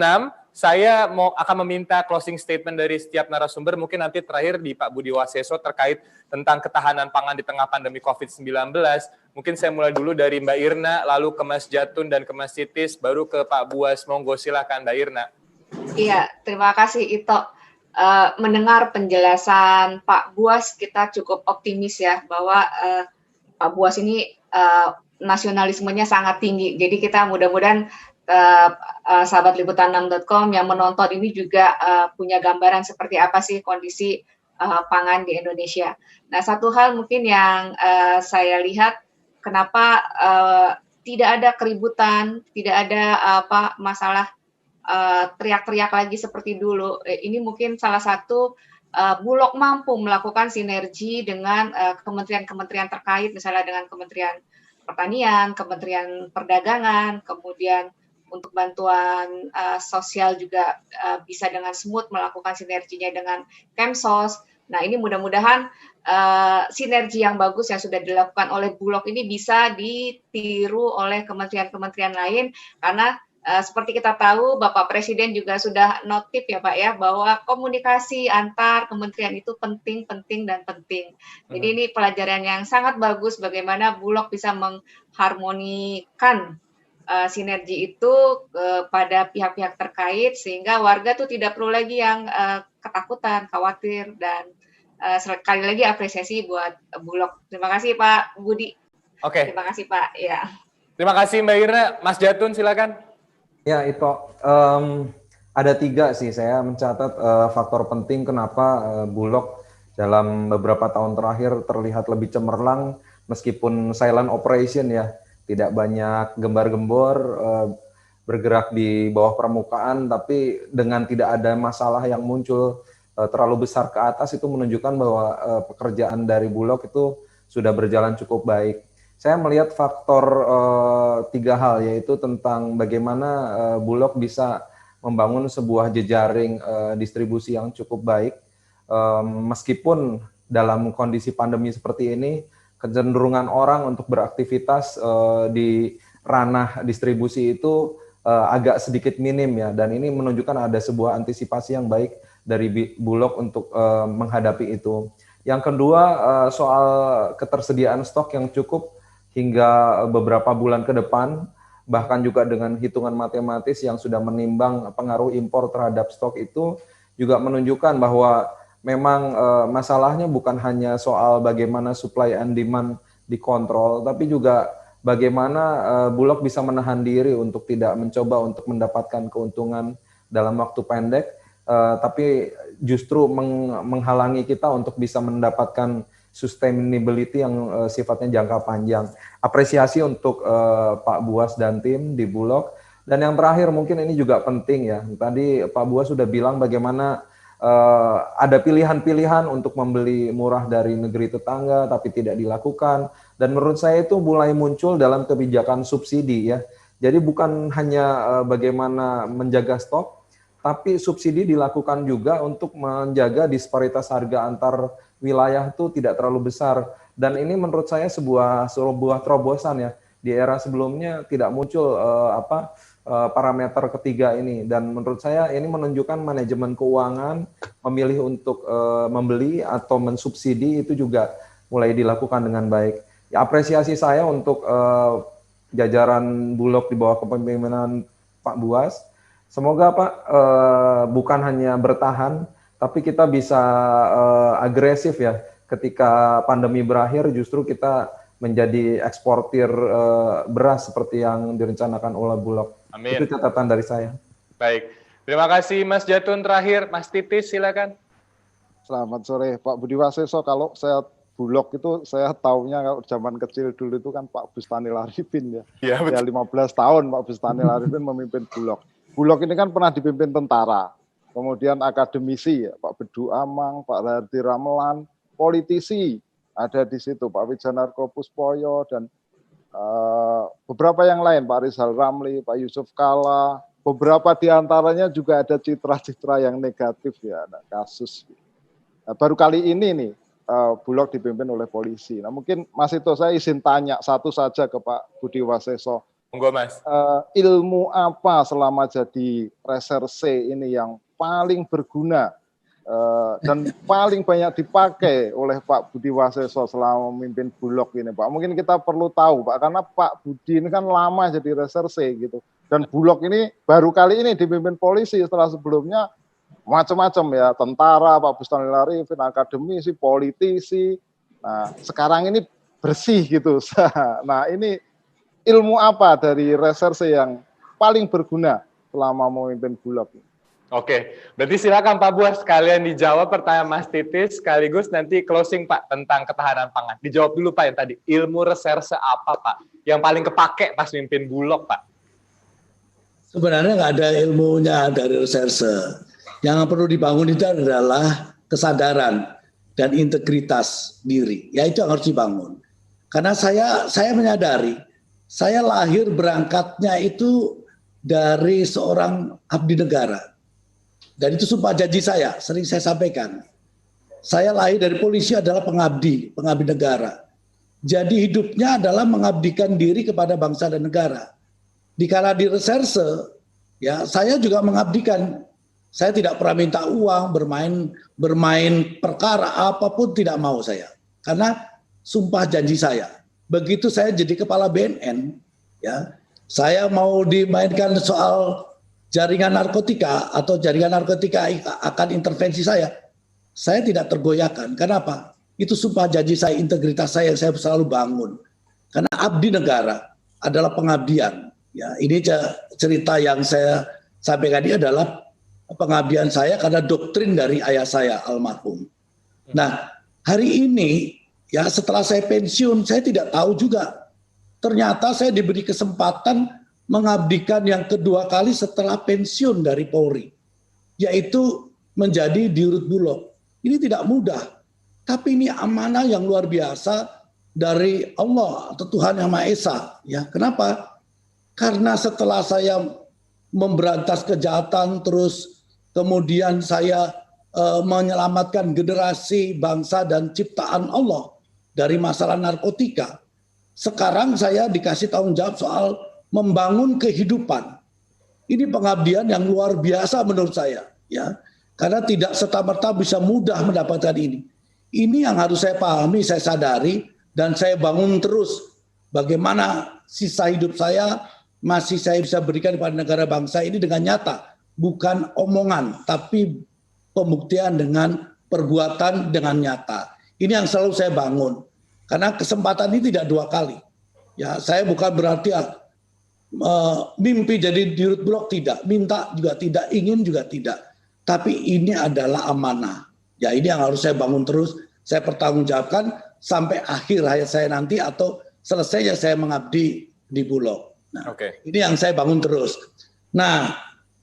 saya akan meminta closing statement dari setiap narasumber, mungkin nanti terakhir di Pak Budi Waseso terkait tentang ketahanan pangan di tengah pandemi COVID-19. Mungkin saya mulai dulu dari Mbak Irna, lalu ke Mas Jatun dan ke Mas Sitis, baru ke Pak Buas. Monggo silakan Mbak Irna. Iya, terima kasih Ito. Mendengar penjelasan Pak Buas, kita cukup optimis ya bahwa Pak Buas ini nasionalismenya sangat tinggi. Jadi kita mudah-mudahan sahabat liputan6.com yang menonton ini juga punya gambaran seperti apa sih kondisi pangan di Indonesia. Nah, satu hal mungkin yang saya lihat kenapa tidak ada keributan, tidak ada masalah teriak-teriak lagi seperti dulu. Ini mungkin salah satu Bulog mampu melakukan sinergi dengan kementerian-kementerian terkait, misalnya dengan Kementerian Pertanian, Kementerian Perdagangan, kemudian untuk bantuan sosial juga bisa dengan smooth melakukan sinerginya dengan Kemsos. Nah, ini mudah-mudahan sinergi yang bagus yang sudah dilakukan oleh Bulog ini bisa ditiru oleh kementerian-kementerian lain, karena Seperti kita tahu, Bapak Presiden juga sudah notif ya Pak ya, bahwa komunikasi antar kementerian itu penting dan penting. Jadi ini pelajaran yang sangat bagus bagaimana Bulog bisa mengharmonikan sinergi itu pada pihak-pihak terkait, sehingga warga tuh tidak perlu lagi yang ketakutan, khawatir, dan sekali lagi apresiasi buat Bulog. Terima kasih Pak Budi. Oke. Terima kasih Pak. Ya. Terima kasih Mbak Irna. Mas Jatun silakan. Ya, itu ada 3 sih saya mencatat faktor penting kenapa Bulog dalam beberapa tahun terakhir terlihat lebih cemerlang meskipun silent operation ya, tidak banyak gembar-gembor, bergerak di bawah permukaan, tapi dengan tidak ada masalah yang muncul terlalu besar ke atas, itu menunjukkan bahwa pekerjaan dari Bulog itu sudah berjalan cukup baik. Saya melihat faktor 3 hal, yaitu tentang bagaimana Bulog bisa membangun sebuah jejaring distribusi yang cukup baik. Meskipun dalam kondisi pandemi seperti ini, kecenderungan orang untuk beraktivitas di ranah distribusi itu agak sedikit minim ya, dan ini menunjukkan ada sebuah antisipasi yang baik dari Bulog untuk menghadapi itu. Yang kedua, soal ketersediaan stok yang cukup hingga beberapa bulan ke depan, bahkan juga dengan hitungan matematis yang sudah menimbang pengaruh impor terhadap stok itu, juga menunjukkan bahwa memang masalahnya bukan hanya soal bagaimana supply and demand dikontrol, tapi juga bagaimana Bulog bisa menahan diri untuk tidak mencoba untuk mendapatkan keuntungan dalam waktu pendek, tapi justru menghalangi kita untuk bisa mendapatkan sustainability yang sifatnya jangka panjang. Apresiasi untuk Pak Buas dan tim di Bulog. Dan yang terakhir mungkin ini juga penting ya. Tadi Pak Buas sudah bilang bagaimana ada pilihan-pilihan untuk membeli murah dari negeri tetangga tapi tidak dilakukan. Dan menurut saya itu mulai muncul dalam kebijakan subsidi ya. Jadi bukan hanya bagaimana menjaga stok, tapi subsidi dilakukan juga untuk menjaga disparitas harga antar wilayah itu tidak terlalu besar, dan ini menurut saya sebuah terobosan ya. Di era sebelumnya tidak muncul parameter ketiga ini, dan menurut saya ini menunjukkan manajemen keuangan memilih untuk membeli atau mensubsidi itu juga mulai dilakukan dengan baik. Ya, apresiasi saya untuk jajaran Bulog di bawah kepemimpinan Pak Buas. Semoga Pak bukan hanya bertahan, tapi kita bisa agresif ya, ketika pandemi berakhir justru kita menjadi eksportir beras seperti yang direncanakan oleh Bulog. Amin. Itu catatan dari saya. Baik, terima kasih Mas Jatun. Terakhir, Mas Titis silakan. Selamat sore Pak Budi Waseso. Kalau saya Bulog itu saya taunya kalau zaman kecil dulu itu kan Pak Bustani Larifin ya. Ya, ya 15 tahun Pak Bustani Larifin memimpin Bulog. Bulog ini kan pernah dipimpin tentara. Kemudian akademisi, ya, Pak Bedu Amang, Pak Hardi Ramelan, politisi ada di situ, Pak Wijanarko Puspoyo, dan beberapa yang lain, Pak Rizal Ramli, Pak Yusuf Kala, beberapa diantaranya juga ada citra-citra yang negatif ya, ada kasus. Nah, baru kali ini nih, Bulog dipimpin oleh polisi. Nah mungkin Mas Ito saya izin tanya satu saja ke Pak Budi Waseso. Monggo Mas. Ilmu apa selama jadi reserse ini yang paling berguna dan paling banyak dipakai oleh Pak Budi Waseso selama memimpin Bulog ini, Pak? Mungkin kita perlu tahu, Pak, karena Pak Budi ini kan lama jadi reserse gitu. Dan Bulog ini baru kali ini dipimpin polisi, setelah sebelumnya macam-macam ya, tentara, Pak Bustani Larifin, akademisi, politisi. Nah, sekarang ini bersih gitu. Nah, ini ilmu apa dari reserse yang paling berguna selama memimpin Bulog? Oke, berarti silakan Pak Buas sekalian dijawab pertanyaan Mas Titis, sekaligus nanti closing Pak tentang ketahanan pangan. Dijawab dulu Pak yang tadi, ilmu reserse apa Pak yang paling kepake pas mimpin Bulog Pak? Sebenarnya nggak ada ilmunya dari reserse. Yang perlu dibangun itu adalah kesadaran dan integritas diri. Ya itu yang harus dibangun. Karena saya menyadari, saya lahir berangkatnya itu dari seorang abdi negara. Dan itu sumpah janji saya, sering saya sampaikan. Saya lahir dari polisi adalah pengabdi negara. Jadi hidupnya adalah mengabdikan diri kepada bangsa dan negara. dikala di reserse, ya saya juga mengabdikan. Saya tidak pernah minta uang, bermain perkara apapun tidak mau saya. Karena sumpah janji saya. Begitu saya jadi kepala BNN, ya, saya mau dimainkan soal jaringan narkotika atau jaringan narkotika akan intervensi saya tidak tergoyahkan. Kenapa? Itu sumpah janji saya, integritas saya yang saya selalu bangun. Karena abdi negara adalah pengabdian. Ya, ini cerita yang saya sampaikan ini adalah pengabdian saya karena doktrin dari ayah saya almarhum. Nah, hari ini ya setelah saya pensiun, saya tidak tahu juga. Ternyata saya diberi kesempatan mengabdikan yang kedua kali setelah pensiun dari Polri, yaitu menjadi Dirut Bulog. Ini tidak mudah, tapi ini amanah yang luar biasa dari Allah atau Tuhan Yang Maha Esa. Ya, kenapa? Karena setelah saya memberantas kejahatan, terus kemudian saya menyelamatkan generasi bangsa dan ciptaan Allah dari masalah narkotika. Sekarang saya dikasih tanggung jawab soal membangun kehidupan. Ini pengabdian yang luar biasa menurut saya, ya. Karena tidak serta-merta bisa mudah mendapatkan ini. Ini yang harus saya pahami, saya sadari, dan saya bangun terus. Bagaimana sisa hidup saya masih saya bisa berikan kepada negara bangsa ini dengan nyata. Bukan omongan, tapi pembuktian dengan perbuatan dengan nyata. Ini yang selalu saya bangun. Karena kesempatan ini tidak dua kali. Ya, saya bukan berarti mimpi jadi Dirut Bulog, tidak. Minta juga tidak, ingin juga tidak. Tapi ini adalah amanah. Ya, ini yang harus saya bangun terus. Saya pertanggungjawabkan sampai akhir hayat saya nanti atau selesainya saya mengabdi di Bulog. Nah, ini yang saya bangun terus. Nah,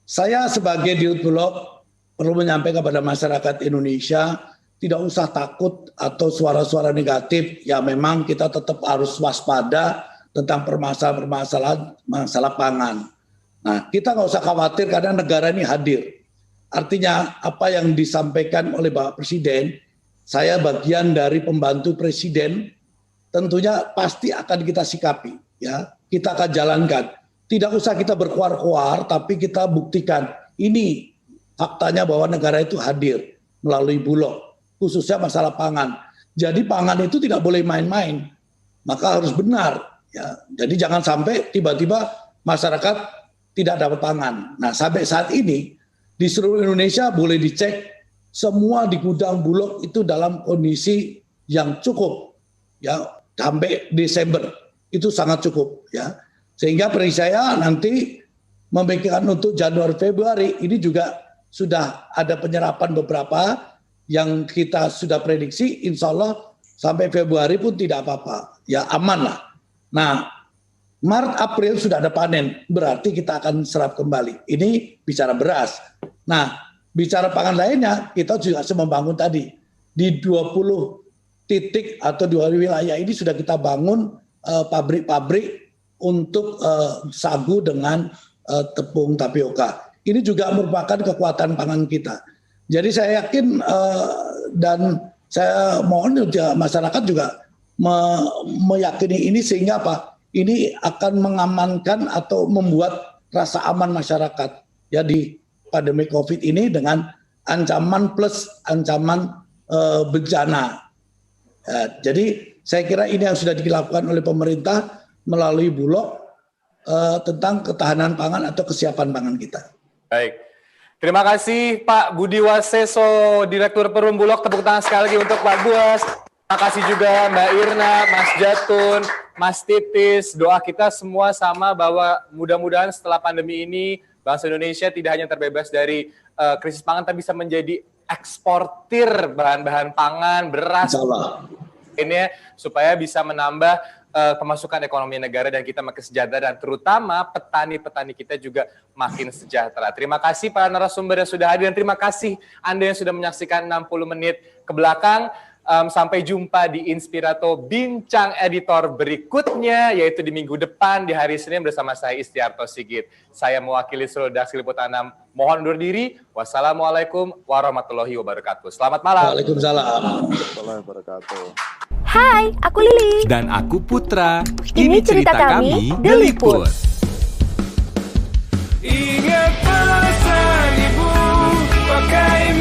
saya sebagai Dirut Bulog perlu menyampaikan kepada masyarakat Indonesia, tidak usah takut atau suara-suara negatif. Ya, memang kita tetap harus waspada tentang permasalahan masalah pangan. Nah, kita nggak usah khawatir karena negara ini hadir. Artinya apa yang disampaikan oleh Bapak Presiden, saya bagian dari pembantu Presiden, tentunya pasti akan kita sikapi. Ya, kita akan jalankan. Tidak usah kita berkuar-kuar, tapi kita buktikan. Ini faktanya bahwa negara itu hadir melalui Bulog, khususnya masalah pangan. Jadi pangan itu tidak boleh main-main, maka harus benar. Ya, jadi jangan sampai tiba-tiba masyarakat tidak dapat pangan. Nah, sampai saat ini di seluruh Indonesia boleh dicek semua di gudang Bulog itu dalam kondisi yang cukup. Ya, sampai Desember itu sangat cukup. Ya, sehingga prediksi saya nanti memikirkan untuk Januari Februari ini juga sudah ada penyerapan beberapa yang kita sudah prediksi, insya Allah sampai Februari pun tidak apa-apa. Ya, aman lah. Nah, Maret April sudah ada panen, berarti kita akan serap kembali. Ini bicara beras. Nah, bicara pangan lainnya, kita juga harus membangun tadi. Di 20 titik atau 2 wilayah ini sudah kita bangun pabrik-pabrik untuk sagu dengan tepung tapioka. Ini juga merupakan kekuatan pangan kita. Jadi saya yakin dan saya mohon juga masyarakat juga meyakini ini sehingga apa? Ini akan mengamankan atau membuat rasa aman masyarakat ya di pandemi COVID ini dengan ancaman plus ancaman bencana. Ya, jadi saya kira ini yang sudah dilakukan oleh pemerintah melalui Bulog tentang ketahanan pangan atau kesiapan pangan kita. Baik. Terima kasih Pak Budi Waseso, Direktur Perum Bulog. Tepuk tangan sekali lagi untuk Pak Buas. Terima kasih juga Mbak Irna, Mas Jatun, Mas Titis. Doa kita semua sama bahwa mudah-mudahan setelah pandemi ini bangsa Indonesia tidak hanya terbebas dari krisis pangan, tapi bisa menjadi eksportir bahan-bahan pangan, beras, ini supaya bisa menambah kemasukan ekonomi negara dan kita makin sejahtera, dan terutama petani-petani kita juga makin sejahtera. Terima kasih para narasumber yang sudah hadir dan terima kasih Anda yang sudah menyaksikan 60 menit ke belakang. Sampai jumpa di Inspirato Bincang Editor berikutnya, yaitu di minggu depan di hari Senin bersama saya Istiarto Sigit. Saya mewakili seluruh redaksi Liputan 6. Mohon undur diri. Wassalamualaikum warahmatullahi wabarakatuh. Selamat malam. Waalaikumsalam warahmatullahi wabarakatuh. Hai, aku Lili. Dan aku Putra. Ini cerita kami, The Liput. pakai